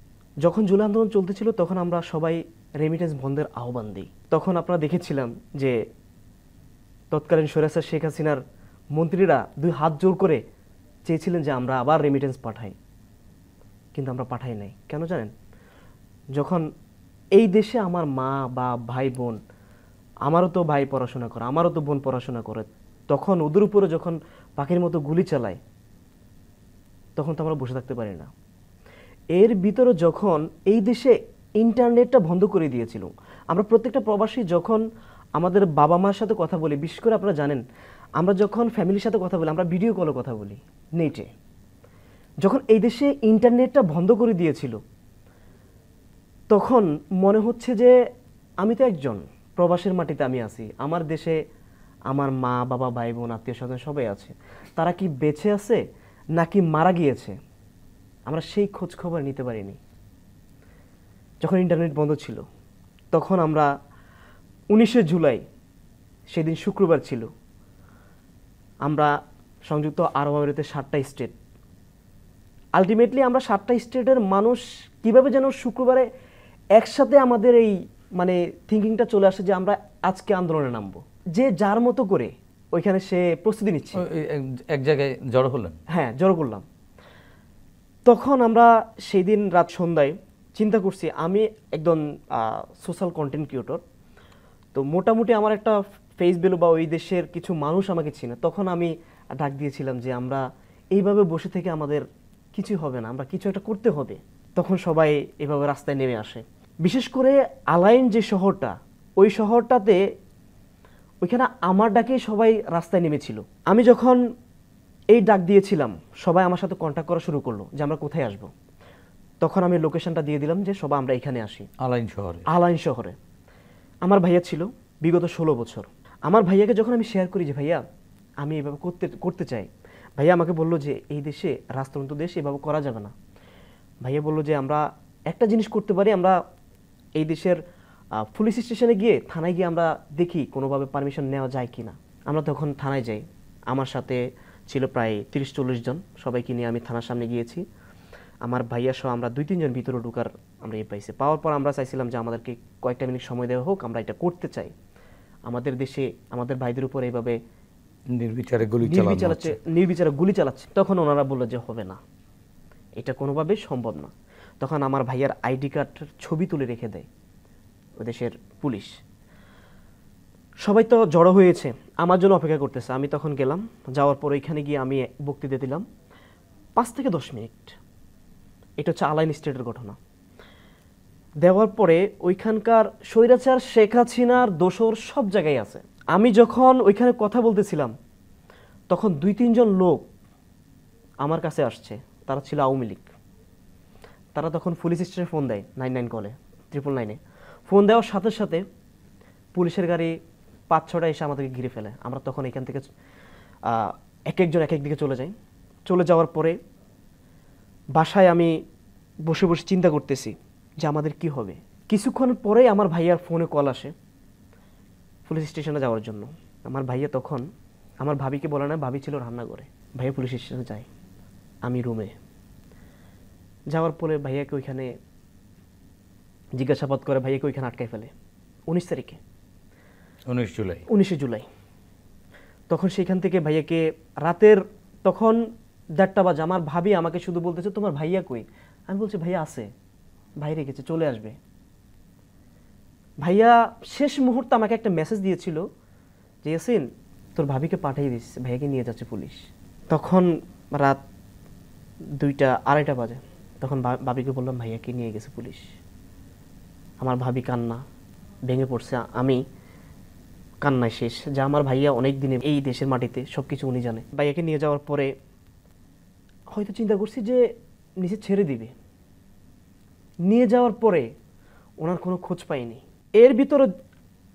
যখন জুলাই আন্দোলন চলতেছিল তখন আমরা সবাই রেমিটেন্স বন্ধের আহ্বান দিই। তখন আপনারা দেখেছিলাম যে তৎকালীন স্বৈরাচার শেখ হাসিনার মন্ত্রীরা 2 হাত জোর করে চেয়েছিলেন যে আমরা আবার রেমিটেন্স পাঠাই, কিন্তু আমরা পাঠাই নাই। কেন জানেন? যখন এই দেশে আমার মা বা ভাই বোন, আমারও তো ভাই পড়াশোনা করে, আমারও তো বোন পড়াশোনা করে, তখন ওদের উপরে যখন পাখির মতো গুলি চালায়, তখন তো আমরা বসে থাকতে পারি না। এর ভিতরে যখন এই দেশে ইন্টারনেটটা বন্ধ করে দিয়েছিল, আমরা প্রত্যেকটা প্রবাসী যখন আমাদের বাবা মার সাথে কথা বলি, বিশেষ করে আপনারা জানেন আমরা যখন ফ্যামিলির সাথে কথা বলি আমরা ভিডিও কলে কথা বলি নেটে। যখন এই দেশে ইন্টারনেটটা বন্ধ করে দিয়েছিল তখন মনে হচ্ছে যে আমি তো একজন প্রবাসের মাটিতে আমি আছি, আমার দেশে আমার মা বাবা ভাই বোন আত্মীয় স্বজন সবাই আছে, তারা কি বেঁচে আছে নাকি মারা গিয়েছে, আমরা সেই খোঁজ খবর নিতে পারিনি। যখন ইন্টারনেট বন্ধ ছিল তখন আমরা 19শে জুলাই, সেদিন শুক্রবার ছিল, আমরা সংযুক্ত আরব আমিরাতের 7টা স্টেট, আলটিমেটলি আমরা 7টা স্টেটের মানুষ কিভাবে যেন শুক্রবারে একসাথে আমাদের এই মানে থিঙ্কিংটা চলে আসে যে আমরা আজকে আন্দোলনে নামবো, যে যার মতো করে ওইখানে সে প্রস্তুতি নিচ্ছে।
এক জায়গায় জড়ো হলেন?
হ্যাঁ, জড়ো করলাম। তখন আমরা সেই দিন রাত সন্ধ্যায় চিন্তা করছি, আমি একজন সোশ্যাল কন্টেন্ট ক্রিয়েটর, তো মোটামুটি আমার একটা ফেস ভ্যালু বা ওই দেশের কিছু মানুষ আমাকে চিনে। তখন আমি ডাক দিয়েছিলাম যে আমরা এইভাবে বসে থেকে আমাদের কিছু হবে না, আমরা কিছু একটা করতে হবে। তখন সবাই এভাবে রাস্তায় নেমে আসে। বিশেষ করে আলাইন যে শহরটা, ওই শহরটাতে ওইখানে আমার ডাকেই সবাই রাস্তায় নেমেছিল। আমি যখন এই ডাক দিয়েছিলাম সবাই আমার সাথে কন্ট্যাক্ট করা শুরু করলো যে আমরা কোথায় আসব। তখন আমি লোকেশনটা দিয়ে দিলাম যে সবাই আমরা এখানে আসি,
আলাইন শহরে।
আলাইন শহরে আমার ভাইয়া ছিল বিগত 16 বছর। আমার ভাইয়াকে যখন আমি শেয়ার করি যে ভাইয়া আমি এভাবে করতে চাই, ভাইয়া আমাকে বললো যে এই দেশে রাজতন্ত্র দেশ, এভাবে করা যাবে না। ভাইয়া বললো যে আমরা একটা জিনিস করতে পারি, আমরা এই দেশের পুলিশ স্টেশনে গিয়ে থানায় গিয়ে আমরা দেখি কোনোভাবে পারমিশন নেওয়া যায় কি না। আমরা তখন থানায় যাই, আমার সাথে ছিল প্রায় 30-40 জন, সবাইকে নিয়ে আমি থানার সামনে গিয়েছি। আমার ভাইয়া সহ আমরা 2-3 জন ভিতরে ঢোকার আমরা পাইছি। পাওয়ার পর আমরা চাইছিলাম যে আমাদেরকে কয়েকটা মিনিট সময় দেওয়া হোক, আমরা এটা করতে চাই। আমাদের দেশে আমাদের ভাইদের উপর এইভাবে
নির্বিচারে
গুলি চালাচ্ছে। তখন ওনারা বললো যে হবে না, এটা কোনোভাবেই সম্ভব না। তখন আমার ভাইয়ার আইডি কার্ডের ছবি তুলে রেখে দেয় ওই দেশের পুলিশ। সবাই তো জড়ো হয়েছে, আমার জন্য অপেক্ষা করতেছে। আমি তখন গেলাম, যাওয়ার পর ওইখানে গিয়ে আমি বক্তৃতা দিলাম 5 থেকে 10 মিনিট। এটা হচ্ছে আলাইন স্টেটের ঘটনা। দেওয়ার পরে ওইখানকার স্বৈরাচার শেখ হাসিনার দোসর সব জায়গায় আছে। আমি যখন ওইখানে কথা বলতেছিলাম তখন 2-3 জন লোক আমার কাছে আসছে, তারা ছিল আওয়ামী লীগ। তারা তখন পুলিশ স্টেশনে ফোন দেয়, 99 কলে, 999-এ ফোন দেওয়ার সাথে সাথে পুলিশের গাড়ি 5-6টা এসে আমাদেরকে ঘিরে ফেলে। আমরা তখন এখান থেকে এক একজন এক এক দিকে চলে যাই। চলে যাওয়ার পরে বাসায় আমি বসে বসে চিন্তা করতেছি যে আমাদের কি হবে। কিছুক্ষণ পরে আমার ভাইয়ার ফোনে কল আসে পুলিশ স্টেশনে যাওয়ার জন্য। আমার ভাইয়া তখন আমার ভাবিকে বলে না, ভাবি ছিল রান্নাঘরে। ভাইয়া পুলিশ স্টেশনে যায়, আমি রুমে। যাওয়ার পরে ভাইয়াকে ওইখানে জিজ্ঞাসাবাদ করে, ভাইয়াকে ওইখানে আটকায় ফেলে 19 তারিখে, 19 জুলাই। তখন সেখান থেকে ভাইয়াকে রাতের তখন 1:30 বাজে। আমার ভাবি আমাকে শুধু বলতেছে তোমার ভাইয়া কই? আমি বলছি ভাইয়া আছে, বাইরে গেছে, চলে আসবে। ভাইয়া শেষ মুহূর্তে আমাকে একটা মেসেজ দিয়েছিল যে ইয়াসিন তোর ভাবিকে পাঠিয়ে দিস, ভাইয়াকে নিয়ে যাচ্ছে পুলিশ। তখন রাত 2টা-2:30 বাজে। তখন ভাবিকে বললাম ভাইয়াকে নিয়ে গেছে পুলিশ। আমার ভাবি কান্না ভেঙে পড়ছে, আমি কান্নায় শেষ, যা আমার ভাইয়া অনেক দিনে এই দেশের মাটিতে সবকিছু উনি জানে। ভাইয়াকে নিয়ে যাওয়ার পরে হয়তো চিন্তা করছি যে নিচে ছেড়ে দিবে। নিয়ে যাওয়ার পরে ওনার কোনো খোঁজ পাইনি। এর ভিতরে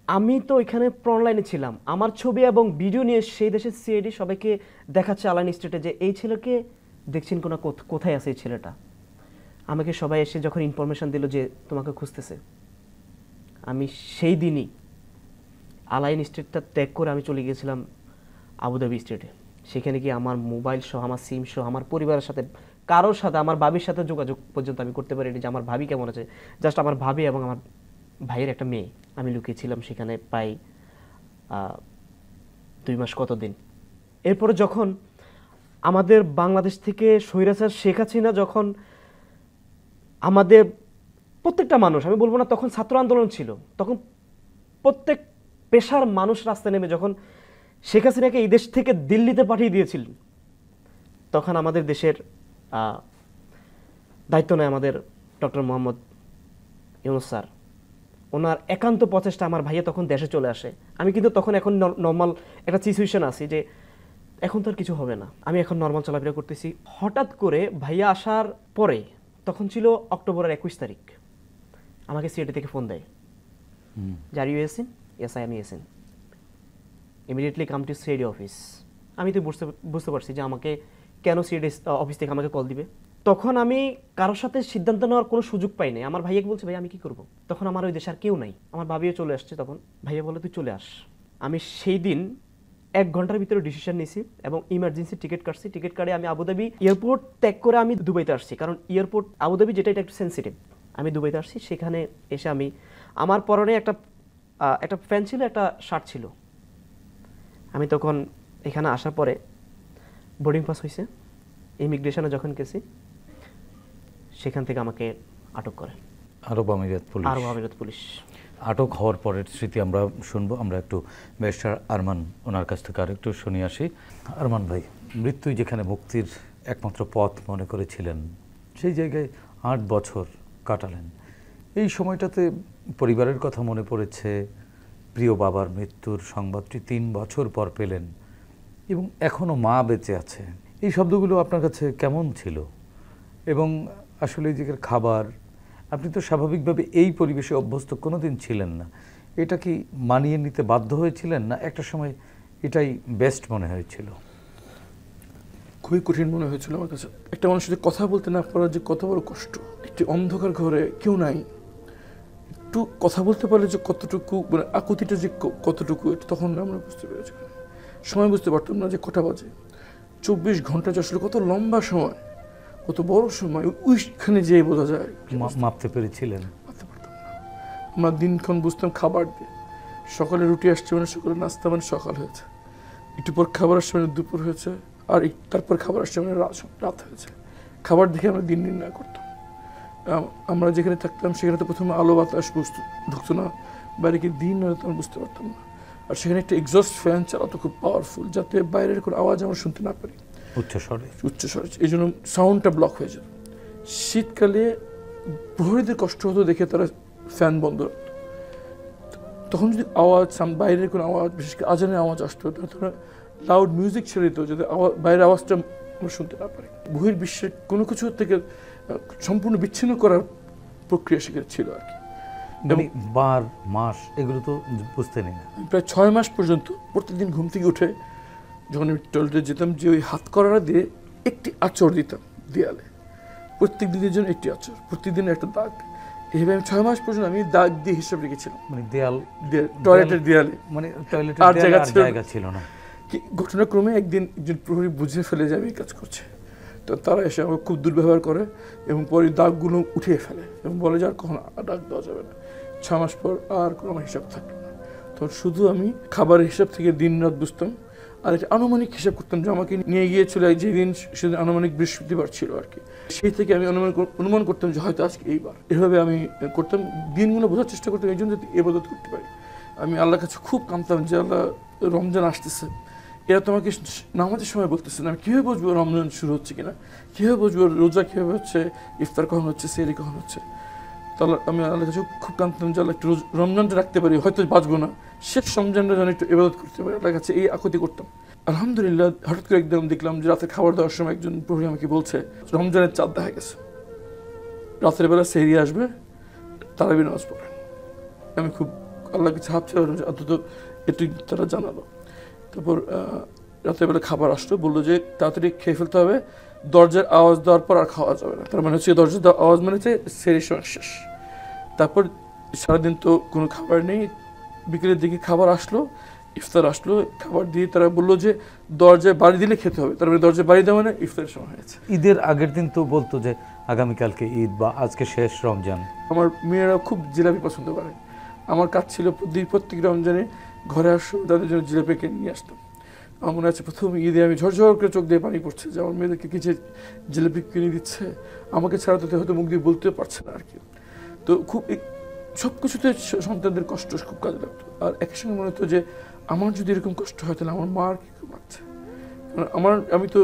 আমি তো ওইখানে অনলাইনে ছিলাম, আমার ছবি এবং ভিডিও নিয়ে সেই দেশের সিআইডি সবাইকে দেখাচ্ছে আলাইন স্টেটে যে এই ছেলেকে দেখছেন কোনো কোথায় আছে এই ছেলেটা। আমাকে সবাই এসে যখন ইনফরমেশন দিল যে তোমাকে খুঁজতেছে, আমি সেই দিনই আলাইন স্টেটটা ত্যাগ করে আমি চলে গিয়েছিলাম আবুধাবি স্টেটে। সেখানে গিয়ে আমার মোবাইল সহ, আমার সিম সহ, আমার পরিবারের সাথে, কারোর সাথে, আমার ভাবির সাথে যোগাযোগ পর্যন্ত আমি করতে পারিনি যে আমার ভাবি কেমন আছে। জাস্ট আমার ভাবি এবং আমার ভাইয়ের একটা মেয়ে, আমি লুকিয়েছিলাম সেখানে প্রায় 2 মাস কতদিন। এরপরে যখন আমাদের বাংলাদেশ থেকে স্বৈরাচার শেখ হাসিনা যখন আমাদের প্রত্যেকটা মানুষ, আমি বলবো না তখন ছাত্র আন্দোলন ছিল, তখন প্রত্যেক পেশার মানুষ রাস্তায় নেমে যখন শেখ হাসিনাকে এই দেশ থেকে দিল্লিতে পাঠিয়ে দিয়েছিলেন, তখন আমাদের দেশের দায়িত্ব নেয় আমাদের ডক্টর মোহাম্মদ ইউনূস স্যার। ওনার একান্ত প্রচেষ্টা আমার ভাইয়া তখন দেশে চলে আসে। আমি কিন্তু তখন এখন নর্মাল একটা সিচুয়েশন আছি যে এখন তো আর কিছু হবে না, আমি এখন নর্মাল চলাফেরা করতেছি। হঠাৎ করে ভাইয়া আসার পরে, তখন ছিল অক্টোবরের 21 তারিখ, আমাকে সিআইডি থেকে ফোন দেয়, আর ইউ এসেন? ইয়েস আই এম এসেন, immediately come to CID office. আমি তো বুঝতে পারছি যে আমাকে কেন সিআইডি অফিস থেকে আমাকে কল দিবে। তখন আমি কারোর সাথে সিদ্ধান্ত নেওয়ার কোনো সুযোগ পাই নাই। আমার ভাইয়াকে বলছে ভাই আমি কি করব, তখন আমার ওই দেশে আর কেউ নাই, আমার ভাবিও চলে আসছে। তখন ভাইয়া বলে তুই চলে আস। আমি সেই দিন 1 ঘন্টার ভিতরে ডিসিশন নিয়েছি এবং ইমার্জেন্সি টিকিট কাটছি। টিকিট কাটে আমি আবুধাবি এয়ারপোর্ট ত্যাগ করে আমি দুবাইতে আসছি, কারণ এয়ারপোর্ট আবুধাবি যেটা এটা একটু সেন্সিটিভ। আমি দুবাইতে আসছি, সেখানে এসে আমি আমার পরনে একটা প্যান্ট ছিল, একটা শার্ট ছিল। আমি তখন এখানে আসার পরে বোর্ডিং পাস হয়েছে, ইমিগ্রেশনে যখন গেছি সেখান থেকে আমাকে আটক করে
আরব আমিরাত পুলিশ। আটক হওয়ার পরের স্মৃতি আমরা শুনবো। আমরা একটু ব্যারিস্টার আরমান ওনার কাছ থেকে আরেকটু শুনে আসি। আরমান ভাই, মৃত্যুই যেখানে মুক্তির একমাত্র পথ মনে করেছিলেন, সেই জায়গায় 8 বছর কাটালেন। এই সময়টাতে পরিবারের কথা মনে পড়েছে, প্রিয় বাবার মৃত্যুর সংবাদটি 3 বছর পর পেলেন এবং এখনও মা বেঁচে আছে। এই শব্দগুলো আপনার কাছে কেমন ছিল? এবং আসলে এই জায়গার খাবার, আপনি তো স্বাভাবিকভাবে এই পরিবেশে অভ্যস্ত কোনোদিন ছিলেন না, এটা কি মানিয়ে নিতে বাধ্য হয়েছিলেন, না একটা সময় এটাই বেস্ট মনে হয়েছিল?
খুবই কঠিন মনে হয়েছিল আমার কাছে। একটা মানুষের সাথে কথা বলতে না পারার যে কত বড় কষ্ট। একটি অন্ধকার ঘরে কেউ নাই, একটু কথা বলতে পারলে যে কতটুকু, মানে আকুতিটা যে কতটুকু, তখন আমরা বুঝতে পেরেছি। সময় বুঝতে পারতাম না যে কটা বাজে। 24 ঘন্টা আসলে কত লম্বা সময়, কত বড় সময়, ওইখানে যেয়ে বোঝা যায়।
মাপতে পেরেছিলেন?
মাপতে পারতাম না। আমরা দিনক্ষণ বুঝতাম খাবার দিয়ে। সকালে রুটি আসছে মানে সকালে নাস্তা মানে সকাল হয়েছে, একটু পর খাবার আসছে মানে দুপুর হয়েছে, আর তারপর খাবার আসছে মানে রাত হয়েছে। খাবার দেখে আমরা দিন নির্ণয় করতাম। আমরা যেখানে থাকতাম সেখানে তো প্রথমে আলো বাতাস ঢুকতো না, বাইরে কি দিন হয়তো আমরা বুঝতে পারতাম না। আর সেখানে একটা এক্সস্ট ফ্যান চালাতো খুব পাওয়ারফুল, যাতে বাইরের কোনো আওয়াজ আমরা শুনতে না পারি উচ্চস্বরে। এই জন্য সাউন্ডটা ব্লক হয়ে যেত। শীতকালে প্রহরীদের কষ্ট হতো দেখে তারা ফ্যান বন্ধ রাখতো। তখন যদি আওয়াজ, বাইরের কোনো আওয়াজ, বিশেষ করে আজানের আওয়াজ আসতো, তারা লাউড মিউজিক ছেড়ে দিত যাতে বাইরের আওয়াজটা আমরা শুনতে না পারি। বহির্বিশ্বের কোনো কিছু থেকে সম্পূর্ণ বিচ্ছিন্ন করার প্রক্রিয়া সেখানে ছিল আর কি।
মানে বার মাস এগুলো তো বুঝতে নেই না।
প্রায় 6 মাস পর্যন্ত প্রত্যেকদিন ঘুম থেকে উঠে যখন আমি টয়লেটে যেতাম, যে ওই হাত করাটা দিয়ে একটি আঁচড় দিতাম দেয়ালে, প্রত্যেক দিনের জন্য একটি আঁচড়, প্রত্যেকদিন একটা দাগ। এইভাবে আমি 6 মাস পর্যন্ত আমি দাগ দিয়ে হিসাব রেখেছিলাম।
মানে
টয়লেটের দেয়ালে,
মানে টয়লেটের জায়গা ছিল না।
ঘটনাক্রমে একদিন একজন প্রহরী বুঝে ফেলে যাবে এই কাজ করছে, তো তারা এসে আমাকে খুব দুর্ব্যবহার করে এবং পরে দাগগুলো উঠিয়ে ফেলে এবং বলে যে আর কখনো দাগ দেওয়া যাবে না। 6 মাস পর আর কোনো আমার হিসাব থাকলো না। তখন শুধু আমি খাবারের হিসাব থেকে দিন রাত বুঝতাম, আর একটা আনুমানিক হিসাব করতাম যে আমাকে নিয়ে গিয়েছিল যেদিন, সেদিন আনুমানিক বৃহস্পতিবার ছিল আর কি। সেই থেকে আমি অনুমান করতাম যে হয়তো আজকে এইবার। এভাবে আমি করতাম, দিনগুলো বোঝার চেষ্টা করতাম এই জন্য যাতে ইবাদত করতে পারি। আমি আল্লাহর কাছে খুব কাঁদতাম যে আল্লাহ, রমজান আসতেছে, এরা তোমাকে নামাজের সময় বলতেছেন, আমি কীভাবে বুঝবো রমজান শুরু হচ্ছে কিনা, কীভাবে বুঝবো রোজা কীভাবে হচ্ছে, ইফতার কখন হচ্ছে, সেহরি কখন হচ্ছে। তাহলে আমি আল্লাহর কাছে খুব কাঁদতাম যে আল্লাহ একটু রমজানটা রাখতে পারি, হয়তো বাঁচবো না, শেষ রমজানটা যেন একটু ইবাদত করতে পারি, আল্লাহর কাছে এই আকুতি করতাম। আলহামদুলিল্লাহ, হঠাৎ করে একদম দেখলাম যে রাতে খাবার দেওয়ার সময় একজন প্রহরী আমাকে বলছে রমজানের চাঁদ দেখা গেছে, রাতের বেলা সেহরি আসবে, তারাবি নামাজ পড়েন। আমি খুব আল্লাহকে ছাপ ছিল অন্তত এটুই তারা জানালো। তারপর রাতের বেলা খাবার আসলো, বললো যে তাড়াতাড়ি খেয়ে ফেলতে হবে, দরজার আওয়াজ দেওয়ার পর আর খাওয়া যাবে না। তার মানে হচ্ছে দরজার আওয়াজ মানে হচ্ছে সেরের সময় শেষ। তারপর সারাদিন তো কোনো খাবার নেই, বিকেলের দিকে খাবার আসলো, ইফতার আসলো, খাবার দিয়ে তারা বললো যে দরজায় বাড়ি দিলে খেতে হবে। তার মানে দরজায় বাড়ি দেওয়া মানে ইফতারের সময় হয়েছে।
ঈদের আগের দিন তো বলতো যে আগামীকালকে ঈদ বা আজকে শেষ রমজান।
আমার মেয়েরা খুব জিলাপি পছন্দ করে। আমার কাজ ছিল প্রত্যেক রমজানে ঘরে আসলো তাদের জন্য জিলাপি কিনে নিয়ে আসতাম। আমার মনে আছে প্রথম ঈদে আমি ঝরঝর করে চোখ দিয়ে পানি পড়ছে যে আমার মেয়েদেরকে কি যে জিলাপি কিনে দিচ্ছে, আমাকে ছাড়া তো হয়তো মুখ দিয়ে বলতে পারছে না আর কি। তো খুব সব কিছুতে সন্তানদের কষ্ট খুব কাজে লাগতো। আর একই সঙ্গে মনে হতো যে আমার যদি এরকম কষ্ট হয় তাহলে আমার মার কি লাগছে। আমি তো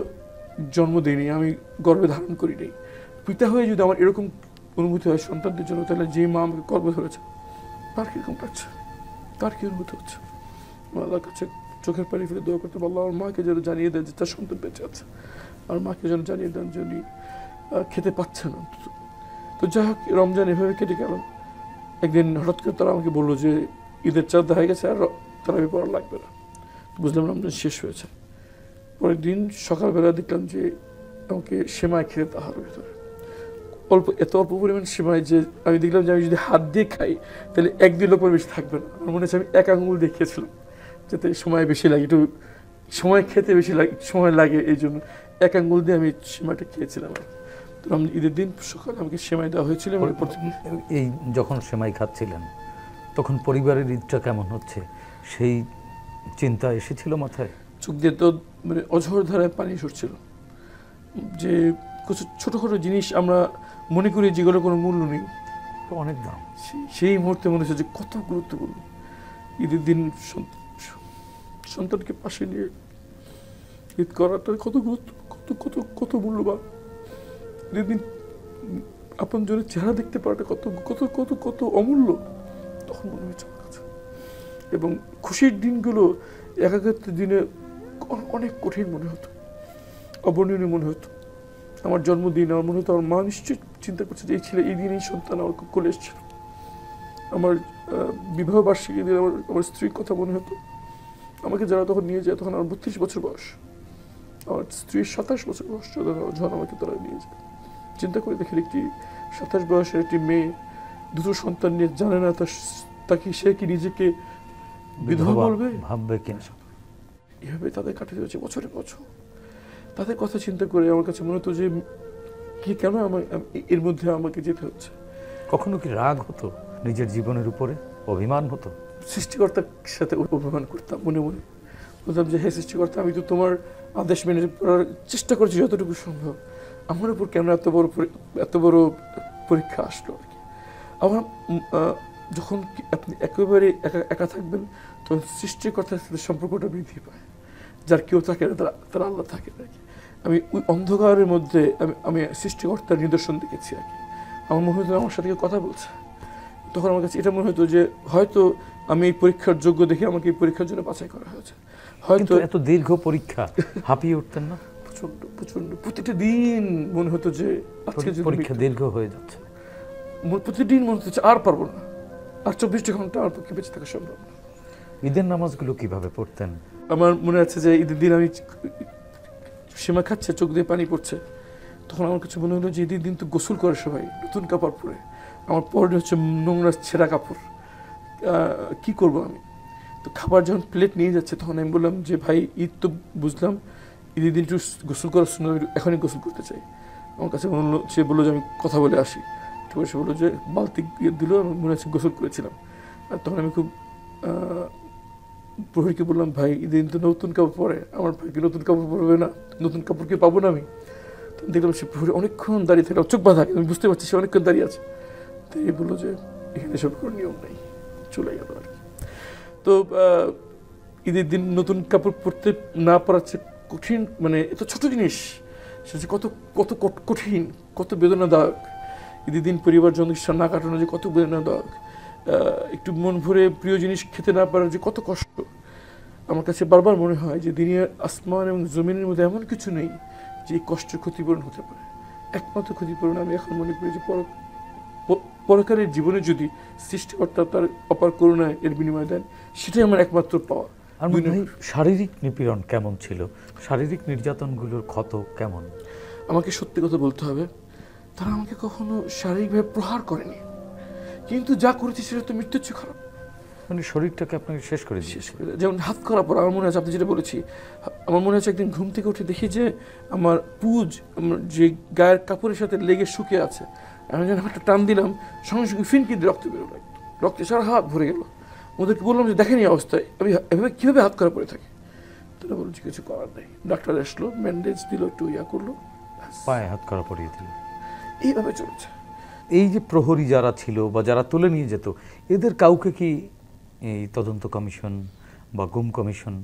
জন্ম দিইনি, আমি গর্ভে ধারণ করি নাই। পিতা হয়ে যদি আমার এরকম অনুভূতি হয় সন্তানদের জন্য, তাহলে যে মা আমাকে গর্ভ ধরেছে তার কিরকম লাগছে, তার কি অনুভূতি হচ্ছে। আল্লাহর কাছে চোখের পানি ফেলে দোয়া করতে পারলাম আমার মাকে যেন জানিয়ে দেন যে তার সন্তান বেঁচে আছে, আর মাকে যেন জানিয়ে দেন যে উনি খেতে পাচ্ছে না। তো যাই হোক রমজান এভাবে কেটে গেল। একদিন হঠাৎ করে তারা আমাকে বললো যে ঈদের চাঁদ দেখা গেছে আর তারাবি পড়া লাগবে না। বুঝলাম রমজান শেষ হয়েছে। পরের দিন সকালবেলা দেখলাম যে আমাকে সেমাই খেতে তাহার ভেতরে এত অল্প পরিমাণ সেমাই যে আমি দেখলাম যে আমি যদি হাত দিয়ে খাই তাহলে 1-2 লোকের বেশি থাকবে না। আমার মনে হচ্ছে আমি 1 আঙুল দিয়ে খেয়েছিলাম, যাতে সময় বেশি লাগে, একটু সময় খেতে বেশি লাগে, সময় লাগে, এই জন্য 1 আঙুল দিয়ে আমি সেমাইটা খেয়েছিলাম। তো ঈদের দিন সকালে আমাকে সেমাই দেওয়া হয়েছিল।
এই যখন সেমাই খাচ্ছিলেন তখন পরিবারের ঈদটা কেমন হচ্ছে সেই চিন্তা এসেছিল মাথায়?
চোখ দিয়ে তো মানে অঝোর ধারায় পানি সরছিল যে কিছু ছোটোখাটো জিনিস আমরা মনে করি যেগুলো কোনো মূল্য নেই,
অনেক দাম।
সেই মুহূর্তে মনে হচ্ছে যে কত গুরুত্বপূর্ণ। ঈদের দিন সন্তানকে পাশে নিয়ে ঈদ করাটা কত গুরুত্ব, কত কত কত মূল্যবান। ঈদের দিন আপন জনের চেহারা দেখতে পারাটা কত কত কত কত অমূল্য তখন মনে হয়েছে আমার কাছে। এবং খুশির দিনগুলো একাকিত্বের দিনে অনেক কঠিন মনে হতো, অবর্ণনীয় মনে হতো। আমার জন্মদিন আমার মনে হতো আমার মা নিশ্চয়ই চিন্তা করছে যে এই ছেলে এই দিন এই সন্তান আমার কোলে এসেছিল। আমার বিবাহ বার্ষিকী দিন আমার স্ত্রীর কথা মনে হতো। আমাকে যারা তখন নিয়ে যায় তখন আমার 32 বছর বয়স, আমার স্ত্রীর 27 বছর বয়স যখন আমাকে তারা নিয়ে যায়। চিন্তা করে দেখি একটি 27 বয়সের একটি মেয়ে 2 সন্তান নিয়ে জানে না তাকে সে কি নিজেকে বিধবা বলবে,
ভাববে কিনা।
এভাবে তাদের কাটিয়ে যাচ্ছে বছরের বছর। তাদের কথা চিন্তা করে আমার কাছে মনে হতো যে কি কেন এর মধ্যে আমাকে যেতে হচ্ছে।
কখনো কি রাগ হতো নিজের জীবনের উপরে, অভিমান হতো?
সৃষ্টিকর্তার সাথে অভিমান করতাম মনে মনে। বলতাম যে হে সৃষ্টিকর্তা, আমি তো তোমার আদেশ মেনে করার চেষ্টা করছি যতটুকু সম্ভব, আমার উপর কেন এত বড় পরীক্ষা আসলো আর কি। আমার যখন আপনি একেবারে একা থাকবেন তখন সৃষ্টিকর্তার সাথে সম্পর্কটা বৃদ্ধি পায়। যার কেউ থাকে না তারা আল্লাহ থাকে আর কি। আমি ওই অন্ধকারের মধ্যে আমি সৃষ্টিকর্তার নিদর্শন দেখেছি আর কি। আমার মনে হতো আমার সাথে কেউ কথা বলছে। তখন আমার কাছে এটা মনে হতো যে হয়তো আমি এই পরীক্ষার যোগ্য দেখে আমাকে এই পরীক্ষার জন্য বাছাই করা হয়েছে। হয়তো
এত দীর্ঘ পরীক্ষা হাঁপিয়ে উঠতেন না?
প্রচন্ড প্রচন্ড প্রতিটা দিন মনে হতো যে আজকে
পরীক্ষা দীর্ঘ হয়ে যাচ্ছে।
প্রতিদিন মনে হচ্ছে আর পারবো না, আর 24 ঘন্টা আর পক্ষে বেঁচে থাকা সম্ভব না।
ঈদের নামাজগুলো কিভাবে পড়তেন?
আমার মনে আছে যে ঈদের দিন আমি সীমা খাচ্ছে, চোখ দিয়ে পানি পড়ছে, তখন আমার কাছে মনে হলো যে ঈদের দিন তো গোসল করে সবাই নতুন কাপড় পরে, আমার পরে হচ্ছে নোংরা ছেঁড়া কাপড়, কি করব আমি। তো খাবার যখন প্লেট নিয়ে যাচ্ছে তখন আমি বললাম যে ভাই ঈদ তো বুঝলাম, ঈদের দিন একটু গোসল করার সময় এখনই গোসল করতে চাই। আমার কাছে মনে হলো, সে বললো যে আমি কথা বলে আসি। ঠিক আছে, সে বললো যে বালতি দিল, আমি মনে হচ্ছে গোসল করেছিলাম। আর তখন আমি খুব প্রহরীকে বললাম ভাই ঈদের দিন তো নতুন কাপড় পরে, আমার ভাইকে নতুন কাপড় পরবে না, নতুন কাপড় কি পাবো না আমি। তখন দেখলাম সে প্রহরী অনেকক্ষণ দাঁড়িয়ে থাকলাম, চোখ বাঁধা, আমি বুঝতে পারছি সে অনেকক্ষণ দাঁড়িয়ে আছে। তো এই বললো যে এখানে সব কোনো নিয়ম নেই, চলে গেল আর কি। তো ঈদের দিন নতুন কাপড় পরতে না পারাচ্ছে কঠিন, মানে এত ছোট জিনিস সে যে কত কত কঠিন, কত বেদনাদায়ক। ঈদের দিন পরিবার জন না কাটানো যে কত বেদনাদায়ক, একটু মন ভরে প্রিয় জিনিস খেতে না পারার যে কত কষ্ট। আমার কাছে বারবার মনে হয় যে দুনিয়ার আসমান এবং জমিনের মধ্যে এমন কিছু নেই যে এই কষ্টের ক্ষতিপূরণ হতে পারে। একমাত্র ক্ষতিপূরণ আমি এখন মনে করি যে পরকালের জীবনে যদি সৃষ্টিকর্তা তার অপার করুণা এর বিনিময় দেন, সেটাই আমার একমাত্র পাওয়া।
আর ভাই, শারীরিক নিপীড়ন কেমন ছিল? শারীরিক নির্যাতনগুলোর ক্ষত কেমন?
আমাকে সত্যি কথা বলতে হবে, তারা আমাকে কখনো শারীরিকভাবে প্রহার করেনি, কিন্তু যা করেছে সেটা তো মৃত্যুর চেয়ে খারাপ।
মানে শরীরটাকে আপনাকে শেষ করে দিয়েছে।
শেষ করে দেয়। যেমন হাত করার পর আমার মনে আছে, আপনি যেটা বলেছি, আমার মনে আছে একদিন ঘুম থেকে উঠে দেখি যে আমার পুজ যে গায়ের কাপড়ের সাথে লেগে শুকিয়ে আছে। আমি যখন হাতটা টান দিলাম, সঙ্গে সঙ্গে ফিনকি দিয়ে রক্ত বেরোলো, রক্তে সারা হাত ভরে গেল। ওদেরকে বললাম যে দেখেনি অবস্থায় আমি এভাবে কীভাবে হাত করা পড়ে থাকি। তারা বলছে কিছু করার নেই। ডাক্তার আসলো, ব্যান্ডেজ দিল, একটু ইয়া করলো,
পায়ে হাত করা পরিয়ে দিল।
এইভাবে চলছে।
এই যে প্রহরী যারা ছিল বা যারা তুলে নিয়ে যেত, এদের কাউকে কি এই তদন্ত কমিশন বা গুম কমিশন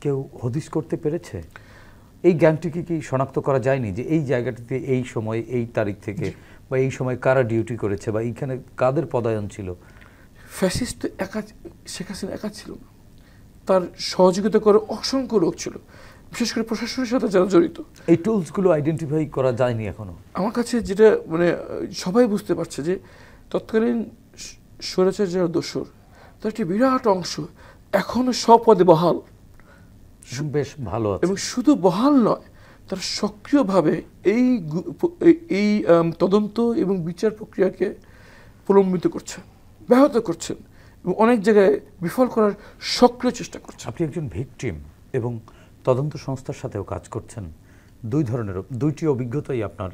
কেউ হদিশ করতে পেরেছে? এই জ্ঞানটিকে কি শনাক্ত করা যায়নি যে এই জায়গাটিতে এই সময় এই তারিখ থেকে বা এই সময় কারা ডিউটি করেছে বা এইখানে কাদের পদায়ন ছিল?
ফ্যাসিস্ট একা, শেখ হাসিনা একা ছিল না, তার সহযোগিতা করে অসংখ্য লোক ছিল, বিশেষ করে প্রশাসনের সাথে যারা জড়িত।
এই টুলসগুলো আইডেন্টিফাই করা যায়নি এখনো।
আমার কাছে যেটা মানে সবাই বুঝতে পারছে যে তৎকালীন স্বৈরাচার যারা দোসর, তার একটি বিরাট অংশ এখনো স্বপদে বহাল,
বেশ ভালো আছে।
এবং শুধু বহাল নয়, তারা সক্রিয়ভাবে এই তদন্ত এবং বিচার প্রক্রিয়াকে প্রলম্বিত করছেন, ব্যাহত করছেন এবং অনেক জায়গায় বিফল করার সক্রিয় চেষ্টা করছেন।
আপনি একজন ভিকটিম এবং তদন্ত সংস্থার সাথেও কাজ করছেন। দুইটি অভিজ্ঞতাই আপনার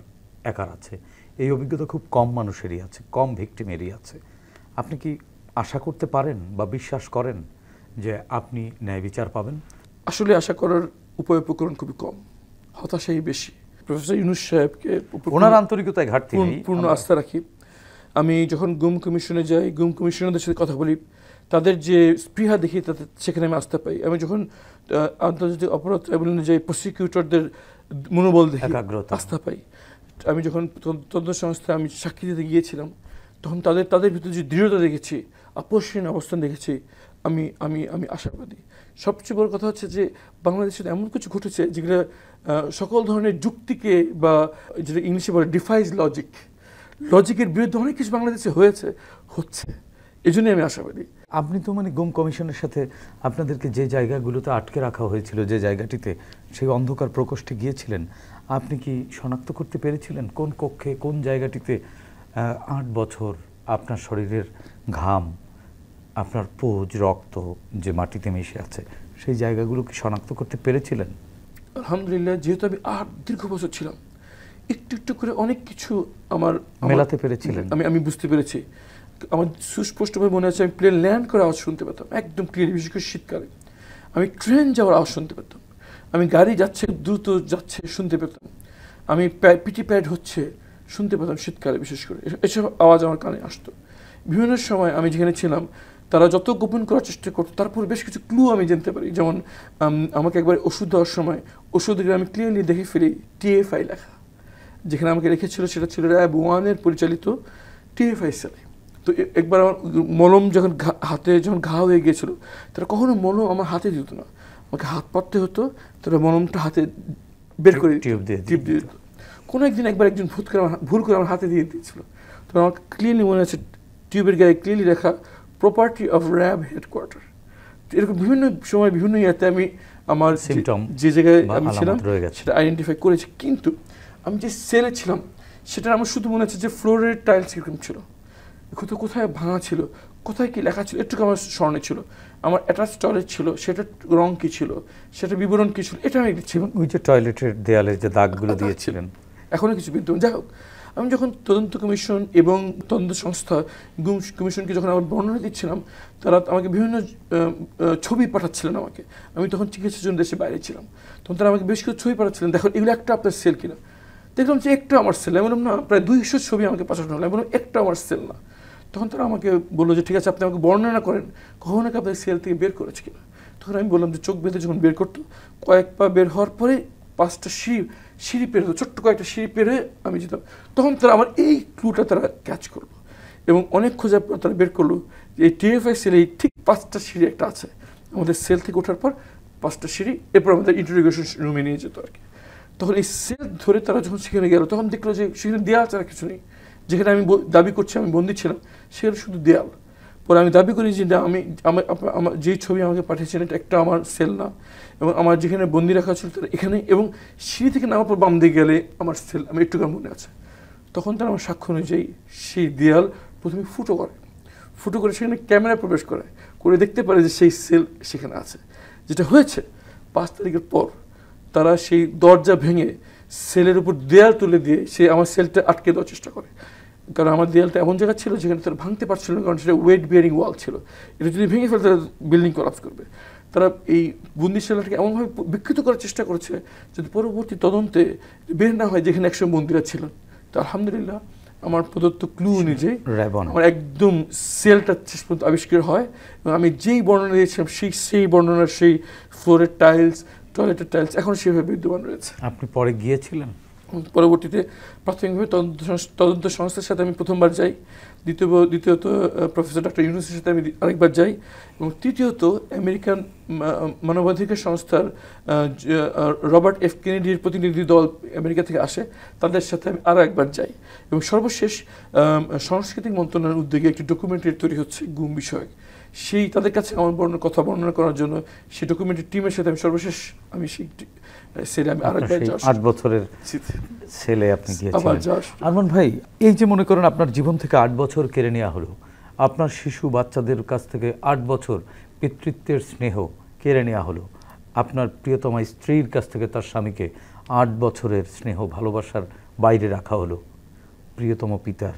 একার আছে। এই অভিজ্ঞতা খুব কম মানুষেরই আছে, কম ভিকটিমেরই আছে। আপনি কি আশা করতে পারেন বা বিশ্বাস করেন যে আপনি ন্যায় বিচার পাবেন?
আসলে আশা করার উপায় উপকরণ খুবই কম, হতাশাই বেশি। প্রফেসর ইউনূস সাহেবকে
ওনার আন্তরিকতায় ঘাটতি নেই,
পূর্ণ আস্থা রাখি। আমি যখন গুম কমিশনে যাই, গুম কমিশনারদের সাথে কথা বলি, তাদের যে স্পৃহা দেখি তাদের সেখানে আমি আস্থা পাই। আমি যখন আন্তর্জাতিক অপরাধ ট্রাইব্যুনালে যাই, প্রসিকিউটরদের মনোবল দেখি, আস্থা পাই। আমি যখন তদন্ত সংস্থায় আমি সাক্ষী দিতে গিয়েছিলাম, তখন তাদের ভিতরে যে দৃঢ়তা দেখেছি, আপোষহীন অবস্থান দেখেছি, আমি আমি আমি আশাবাদী। সবচেয়ে বড় কথা হচ্ছে যে বাংলাদেশে এমন কিছু ঘটেছে যেগুলো সকল ধরনের যুক্তিকে বা যেটা ইংলিশে বলে ডিফাইজ লজিকের বিরুদ্ধে অনেক কিছু বাংলাদেশে হচ্ছে। এই জন্যই আমি আশাবাদী।
আপনি তো মানে গুম কমিশনের সাথে আপনাদেরকে যে জায়গাগুলোতে আটকে রাখা হয়েছিল, যে জায়গাটিতে, সেই অন্ধকার প্রকোষ্ঠে গিয়েছিলেন, আপনি কি শনাক্ত করতে পেরেছিলেন কোন কক্ষে কোন জায়গাটিতে 8 বছর আপনার শরীরের ঘাম, আপনার পুজ, রক্ত যে মাটিতে মিশে আছে, সেই জায়গাগুলো কি শনাক্ত করতে পেরেছিলেন?
আলহামদুলিল্লাহ, যেহেতু আমি দীর্ঘ বছর ছিলাম, একটু একটু করে অনেক কিছু আমার
মেলাতে পেরেছিলেন।
আমি বুঝতে পেরেছি। আমার সুস্পষ্টভাবে মনে আছে, আমি প্লেন ল্যান্ড করে আওয়াজ শুনতে পেতাম একদম ক্লিয়ার, বিশেষ করে শীতকালে। আমি ট্রেন যাওয়ার আওয়াজ শুনতে পেতাম, আমি গাড়ি যাচ্ছে দ্রুত যাচ্ছে শুনতে পেতাম, আমি পিটি প্যাড হচ্ছে শুনতে পেতাম শীতকালে বিশেষ করে। এসব আওয়াজ আমার কানে আসতো। বিভিন্ন সময় আমি যেখানে ছিলাম, তারা যত গোপন করার চেষ্টা করতো, তারপর বেশ কিছু ক্লু আমি জানতে পারি। যেমন আমাকে একবার ওষুধ দেওয়ার সময় ওষুধগুলো আমি ক্লিয়ারলি দেখে ফেলি TFI লেখা, যেখানে আমাকে রেখেছিল সেটা ছিল র্যাব 1-এর পরিচালিত TFI সেলে। তো একবার আমার মলম যখন হাতে যখন ঘা হয়ে গিয়েছিল, তারা কখনো মলম আমার হাতে দিত না, আমাকে হাত পাততে হতো, তারা মলমটা হাতে বের করে টিউব দিয়ে দিত। কোনো একদিন একজন ভুল করে আমার হাতে দিয়ে দিয়েছিল। তো আমার ক্লিয়ারলি মনে আছে, টিউবের গায়ে ক্লিয়ারলি লেখা প্রপার্টি অফ র্যাব হেডকোয়ার্টার। এরকম বিভিন্ন সময় বিভিন্ন ইয়াতে আমি আমার যে জায়গায় আমি ছিলাম সেটা আইডেন্টিফাই করেছি। কিন্তু আমি যে সেলে ছিলাম সেটা আমার শুধু মনে আছে যে ফ্লোরের টাইলস এরকম ছিল, কোথায় ভাঙা ছিল, কোথায় কি লেখা ছিল একটু আমার স্মরণে ছিল। আমার অ্যাটাচ টয়লেট ছিল, সেটার রং কি ছিল, সেটা বিবরণ কি ছিল, এটা আমি লিখছি।
ওই যে টয়লেটের দেয়ালে যে দাগগুলো দিয়েছিলেন
এখনো কিছু বিদ্যমান। যাই হোক, আমি যখন তদন্ত কমিশন এবং তদন্ত সংস্থা গুম কমিশনকে যখন আমার বর্ণনা দিচ্ছিলাম, তারা আমাকে বিভিন্ন ছবি পাঠাচ্ছিলেন আমাকে। আমি তখন চিকিৎসার জন্য দেশে বাইরে ছিলাম, তখন তারা আমাকে বেশ কিছু ছবি পাঠাচ্ছিলেন, দেখো এগুলো একটা আপনার সেল কিনা। দেখলাম যে একটা আমার সেল। আমি বললাম না, প্রায় 200 ছবি আমাকে পাঠানো হলো। আমি বললাম একটা আমার সেল না। তখন তারা আমাকে বললো যে ঠিক আছে, আপনি আমাকে বর্ণনা করেন কখনো নাকি আপনার সেল থেকে বের করেছে কিনা। তখন আমি বললাম যে চোখ বেঁধে যখন বের করতো, কয়েক পা বের হওয়ার পরে 5টা সিঁড়ি পের হতো, ছোট্ট কয়েকটা সিঁড়ি পের হয়ে আমি যেতাম। তখন তারা আমার এই ক্লুটা তারা ক্যাচ করলো এবং অনেক খোঁজার পর তারা বের করলো যে এই TFI সেলে ঠিক 5টা সিঁড়ি একটা আছে। আমাদের সেল থেকে ওঠার পর 5টা সিঁড়ি, এরপর আমাদের ইন্টারোগেশন রুমে নিয়ে যেত আর কি। তখন এই সেল ধরে তারা যখন সেখানে গেল, তখন দেখলো যে সেখানে দেওয়া ছাড়া কিছু নেই, যেখানে আমি দাবি করছি আমি বন্দী ছিলাম, সেখানে শুধু দেয়াল। পরে আমি দাবি করি যে না, আমি আমার যেই ছবি আমাকে পাঠিয়েছেন এটা একটা আমার সেল না, এবং আমার যেখানে বন্দি রাখা ছিল তারা এখানে, এবং সিঁড়ি থেকে নামার পর বাম দিকে গেলে আমার সেল, আমি একটু মনে আছে। তখন তারা আমার সাক্ষ্য অনুযায়ী সেই দেয়াল প্রথমে ফুটো করে সেখানে ক্যামেরা প্রবেশ করে দেখতে পারে যে সেই সেল সেখানে আছে। যেটা হয়েছে 5 তারিখের পর তারা সেই দরজা ভেঙে সেলের উপর দেয়াল তুলে দিয়ে সে আমার সেলটা আটকে দেওয়ার চেষ্টা করে। কারণ আমার দেয়ালটা এমন জায়গা ছিল যেখানে তারা ভাঙতে পারছিল না, কারণ সেটা ওয়েট বিয়ারিং ওয়াল ছিল। এটা যদি ভেঙে ফেলে তারা বিল্ডিং কলাপস করবে। তারা এই বন্দিশালাটাকে এমনভাবে বিকৃত করার চেষ্টা করেছে যদি পরবর্তী তদন্তে বের না হয় যেখানে একসময় বন্দিরা ছিলেন। তো আলহামদুলিল্লাহ আমার প্রদত্ত ক্লু অনুযায়ী আমার একদম সেলটা শেষ পর্যন্ত আবিষ্কার হয়, এবং আমি যেই বর্ণনা দিয়েছিলাম সেই বর্ণনার সেই ফ্লোরের টাইলস, টয়লেটের টাইলস এখন সেভাবে বিদ্যমান রয়েছে।
আপনি পরে গিয়েছিলেন?
পরবর্তীতে প্রাথমিকভাবে তদন্ত সংস্থার সাথে আমি প্রথমবার যাই, দ্বিতীয়ত প্রফেসর ডক্টর ইউনুসের সাথে আমি আরেকবার যাই, এবং তৃতীয়ত আমেরিকান মানবাধিকার সংস্থার রবার্ট এফ কেনেডির প্রতিনিধি দল আমেরিকা থেকে আসে, তাদের সাথে আমি আরও একবার যাই। এবং সর্বশেষ সাংস্কৃতিক মন্ত্রণালয়ের উদ্যোগে একটি ডকুমেন্টারি তৈরি হচ্ছে গুম বিষয়ক, সেই তাদের কাছে আমার কথা বর্ণনা করার জন্য সেই ডকুমেন্টারি টিমের সাথে আমি সর্বশেষ আমি সেই সেলে আমি আরেকবার
8 বছরের ছেলে আপনি গিয়েছিলেন। আরমান ভাই, এই যে মনে করেন আপনার জীবন থেকে 8 বছর কেড়ে নেওয়া হলো, আপনার শিশু বাচ্চাদের কাছ থেকে 8 বছর পিতৃত্বের স্নেহ কেড়ে নেওয়া হলো, আপনার প্রিয়তমা স্ত্রীর কাছ থেকে তার স্বামীকে 8 বছরের স্নেহ ভালোবাসার বাইরে রাখা হলো, প্রিয়তম পিতার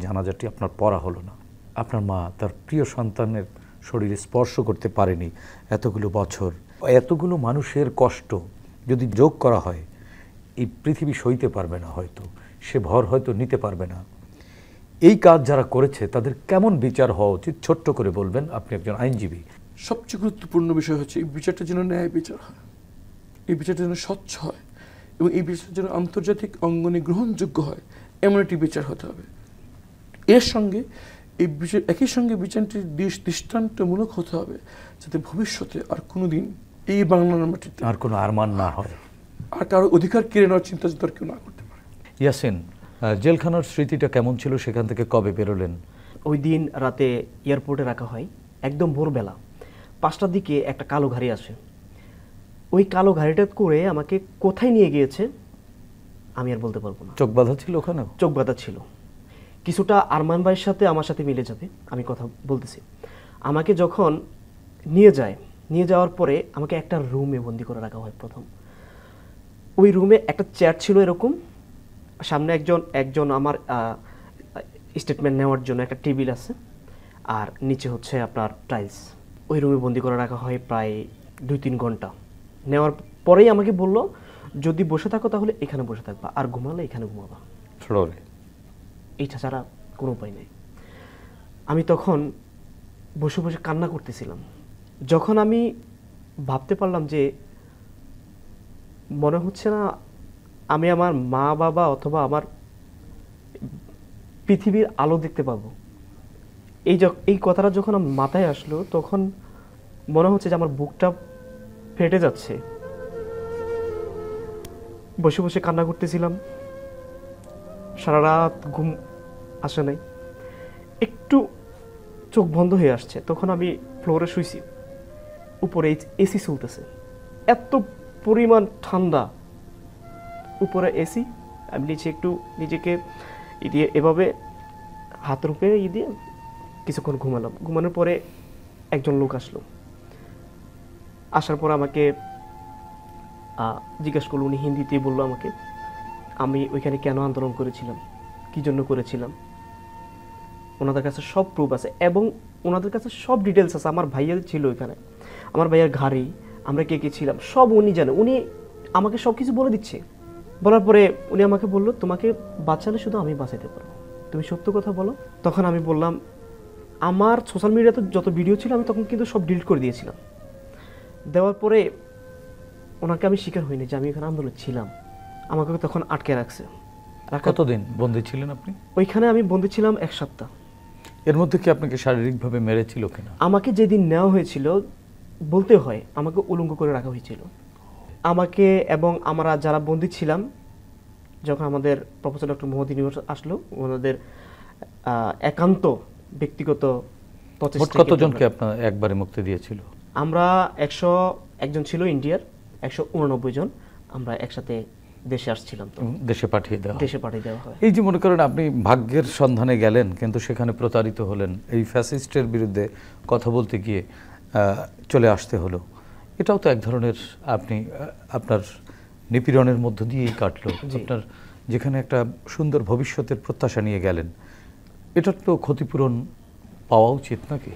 জানাজাটি আপনার পড়া হলো না, আপনার মা তার প্রিয় সন্তানের শরীরে স্পর্শ করতে পারেনি এতগুলো বছর, এতগুলো মানুষের কষ্ট যদি যোগ করা হয় এই পৃথিবী সইতে পারবে না, হয়তো সে ভর হয়তো নিতে পারবে না। এই কাজ যারা করেছে তাদের কেমন বিচার হওয়া উচিত, ছোট্ট করে বলবেন, আপনি একজন আইনজীবী।
সবচেয়ে গুরুত্বপূর্ণ বিষয় হচ্ছে এই বিচারটা যেন ন্যায় বিচার হয়, এই বিচারটা যেন স্বচ্ছ হয়, এবং এই বিচারটা যেন আন্তর্জাতিক অঙ্গনে গ্রহণযোগ্য হয়, এমন একটি বিচার হতে হবে। এর সঙ্গে এই বিচার একই সঙ্গে বিচারটি দৃষ্টান্তমূলক হতে হবে, যাতে ভবিষ্যতে আর কোনোদিন এই বাংলার মাটিতে
আর কোনো আরমান না হয়,
আর কারো অধিকার কেড়ে নেওয়ার চিন্তা যাতে কেউ না করতে পারে।
ইয়াসিন, জেলখানার স্মৃতিটা কেমন ছিল, সেখান থেকে কবে বেরোলেন?
ওই দিন রাতে এয়ারপোর্টে রাখা হয়, একদম ভোরবেলা 5টার দিকে একটা কালো গাড়ি আসে। ওই কালো গাড়িটা করে আমাকে কোথায় নিয়ে গিয়েছে আমি আর বলতে পারবো না।
চোখ বাঁধা ছিল ওখানে?
চোখ বাঁধা ছিল। কিছুটা আরমান ভাইয়ের সাথে আমার সাথে মিলে যাবে, আমি কথা বলতেছি। আমাকে যখন নিয়ে যাওয়ার পরে আমাকে একটা রুমে বন্দি করে রাখা হয়। প্রথম ওই রুমে একটা চেয়ার ছিল এরকম, সামনে একজন আমার স্টেটমেন্ট নেওয়ার জন্য একটা টেবিল আছে, আর নিচে হচ্ছে আপনার টাইলস। ওই রুমে বন্দি করে রাখা হয় প্রায় 2-3 ঘন্টা। নেওয়ার পরেই আমাকে বলল, যদি বসে থাকো তাহলে এখানে বসে থাকবা, আর ঘুমালে এখানে ঘুমাবা,
ফ্লোরে।
এইটা ছাড়া কোনো উপায় নেই। আমি তখন বসে বসে কান্না করতেছিলাম। যখন আমি ভাবতে পারলাম যে মনে হচ্ছে না আমি আমার মা বাবা অথবা আমার পৃথিবীর আলো দেখতে পাবো, এই কথাটা যখন আমার মাথায় আসলো, তখন মনে হচ্ছে যে আমার বুকটা ফেটে যাচ্ছে। বসে বসে কান্না করতেছিলাম, সারা রাত ঘুম আসে নাই, একটু চোখ বন্ধ হয়ে আসছে। তখন আমি ফ্লোরে শুইছি, উপরে এসি চলতেছে, এত পরিমাণ ঠান্ডা, উপরে এসি, আমি নিচে একটু নিজেকে দিয়ে এভাবে হাতের উপরে দিয়ে কিছুক্ষণ ঘুমালাম। ঘুমানোর পরে একজন লোক আসলো, আসার পর আমাকে জিজ্ঞাসা করলো, উনি হিন্দিতে বললো আমাকে আমি ওইখানে কেন আন্দোলন করেছিলাম, কী জন্য করেছিলাম। ওনাদের কাছে সব প্রুফ আছে এবং ওনাদের কাছে সব ডিটেলস আছে। আমার ভাইয়া ছিল ওইখানে, আমার ভাইয়ার ঘাড়ি, আমরা কে কে ছিলাম সব উনি জানে। উনি আমাকে সব কিছু বলে দিচ্ছে। বলার পরে উনি আমাকে বললো, তোমাকে বাঁচালে শুধু আমি বাঁচাতে পারবো, তুমি সত্য কথা বলো। তখন আমি বললাম, আমার সোশ্যাল মিডিয়াতে যত ভিডিও ছিল আমি তখন কিন্তু সব ডিলিট করে দিয়েছিলাম। দেওয়ার পরে ওনাকে আমি স্বীকার হইনি যে আমি এখানে আন্দোলন ছিলাম। আমাকে তখন আটকে রাখছে।
কতদিন বন্দী ছিলেন আপনি
ওইখানে? আমি বন্দী ছিলাম 1 সপ্তাহ।
এর মধ্যে কি আপনাকে শারীরিকভাবে মেরেছিল কিনা?
আমাকে যেদিন নেওয়া হয়েছিল বলতে হয়, আমাকে উলঙ্গ করে রাখা হয়েছিল। আমাকে এবং আমরা যারা বন্দী ছিলাম যখন আমাদের প্রফেসর ডক্টর মোহাম্মদ ইউনূস আসলো, ওনাদের একান্ত ব্যক্তিগত
মোট
প্রচেষ্টা
কতজনকে আপনার একবারে মুক্তি দিয়েছিল?
আমরা 101 ছিল ইন্ডিয়ার, 189 জন আমরা একসাথে দেশে আসছিলাম। তো
দেশে পাঠিয়ে দেওয়া হয়।
দেশে পাঠিয়ে দেওয়া হয়।
এই যে মনে করেন আপনি ভাগ্যের সন্ধানে গেলেন কিন্তু সেখানে প্রতারিত হলেন, এই ফ্যাসিস্টের বিরুদ্ধে কথা বলতে গিয়ে চলে আসতে হলো, এটাও তো এক ধরনের আপনি আপনার নিপীড়নের মধ্য দিয়েই কাটলো। আপনার যেখানে একটা সুন্দর ভবিষ্যতের প্রত্যাশা নিয়ে গেলেন, এটার তো ক্ষতিপূরণ পাওয়া উচিত নাকি?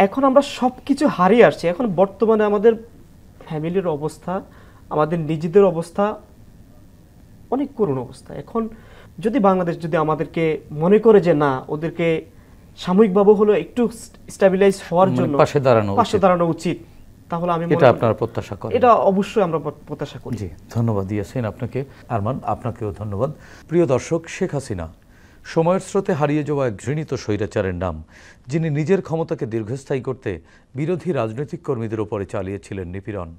এখন আমরা সব কিছু হারিয়ে আসছি। এখন বর্তমানে আমাদের ফ্যামিলির অবস্থা, আমাদের নিজেদের অবস্থা অনেক করুণ অবস্থা। এখন যদি বাংলাদেশ যদি আমাদেরকে মনে করে যে না, ওদেরকে সাময়িকভাবে হলো একটু স্টেবিলাইজ হওয়ার জন্য
পাশে দাঁড়ানো
উচিত, তাহলে আমি
এটা আপনারা প্রত্যাশা করেন?
এটা অবশ্যই আমরা প্রত্যাশা করি।
জি, ধন্যবাদ দিয়েছেন আপনাকে আরমান, আপনাকেও ধন্যবাদ। প্রিয় দর্শক, শেখ হাসিনা সময়ের স্রোতে হারিয়ে যাওয়া এক ঘৃণিত স্বৈরাচারের নাম, যিনি নিজের ক্ষমতাকে দীর্ঘস্থায়ী করতে বিরোধী রাজনৈতিক কর্মীদের উপরে চালিয়েছিলেন নিপীড়ন।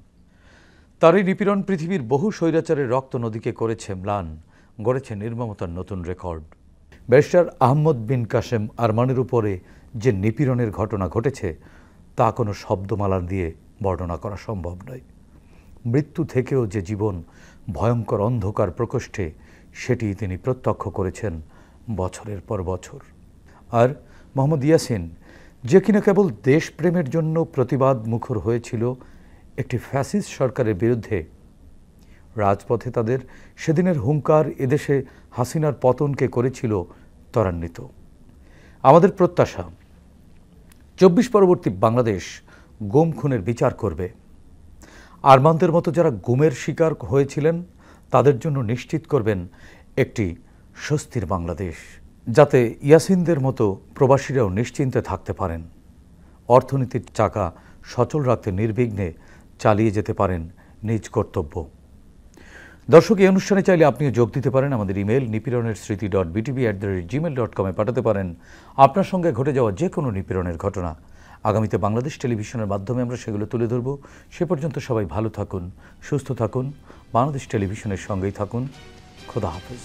তার এই নিপীড়ন পৃথিবীর বহু স্বৈরাচারের রক্ত নদীকে করেছে ম্লান, গড়েছে নির্মমতার নতুন রেকর্ড। ব্যারিস্টার আহমদ বিন কাশেম আরমানের উপরে যে নিপীড়নের ঘটনা ঘটেছে তা কোনো শব্দমালা দিয়ে বর্ণনা করা সম্ভব নয়। মৃত্যু থেকেও যে জীবন ভয়ঙ্কর অন্ধকার প্রকোষ্ঠে, সেটি তিনি প্রত্যক্ষ করেছেন বছরের পর বছর। আর মোহাম্মদ ইয়াসিন, যে কিনা কেবল দেশপ্রেমের জন্য প্রতিবাদ মুখর হয়েছিল একটি ফ্যাসিস্ট সরকারের বিরুদ্ধে, রাজপথে তাদের সেদিনের হুঙ্কার এদেশে হাসিনার পতনকে করেছিল ত্বরান্বিত। আমাদের প্রত্যাশা 24 পরবর্তী বাংলাদেশ গুম খুনের বিচার করবে। আরমানদের মতো যারা গুমের শিকার হয়েছিলেন তাদের জন্য নিশ্চিত করবেন একটি স্বস্তির বাংলাদেশ, যাতে ইয়াসিনদের মতো প্রবাসীরাও নিশ্চিন্তে থাকতে পারেন, অর্থনীতির চাকা সচল রাখতে নির্বিঘ্নে চালিয়ে যেতে পারেন নিজ কর্তব্য। দর্শক, এই অনুষ্ঠানে চাইলে আপনিও যোগ দিতে পারেন। আমাদের ইমেল nipironersriti.btv@gmail.com পাঠাতে পারেন আপনার সঙ্গে ঘটে যাওয়া যে কোনো নিপীড়নের ঘটনা। আগামীতে বাংলাদেশ টেলিভিশনের মাধ্যমে আমরা সেগুলো তুলে ধরব। সে পর্যন্ত সবাই ভালো থাকুন, সুস্থ থাকুন, বাংলাদেশ টেলিভিশনের সঙ্গেই থাকুন। খোদা হাফেজ।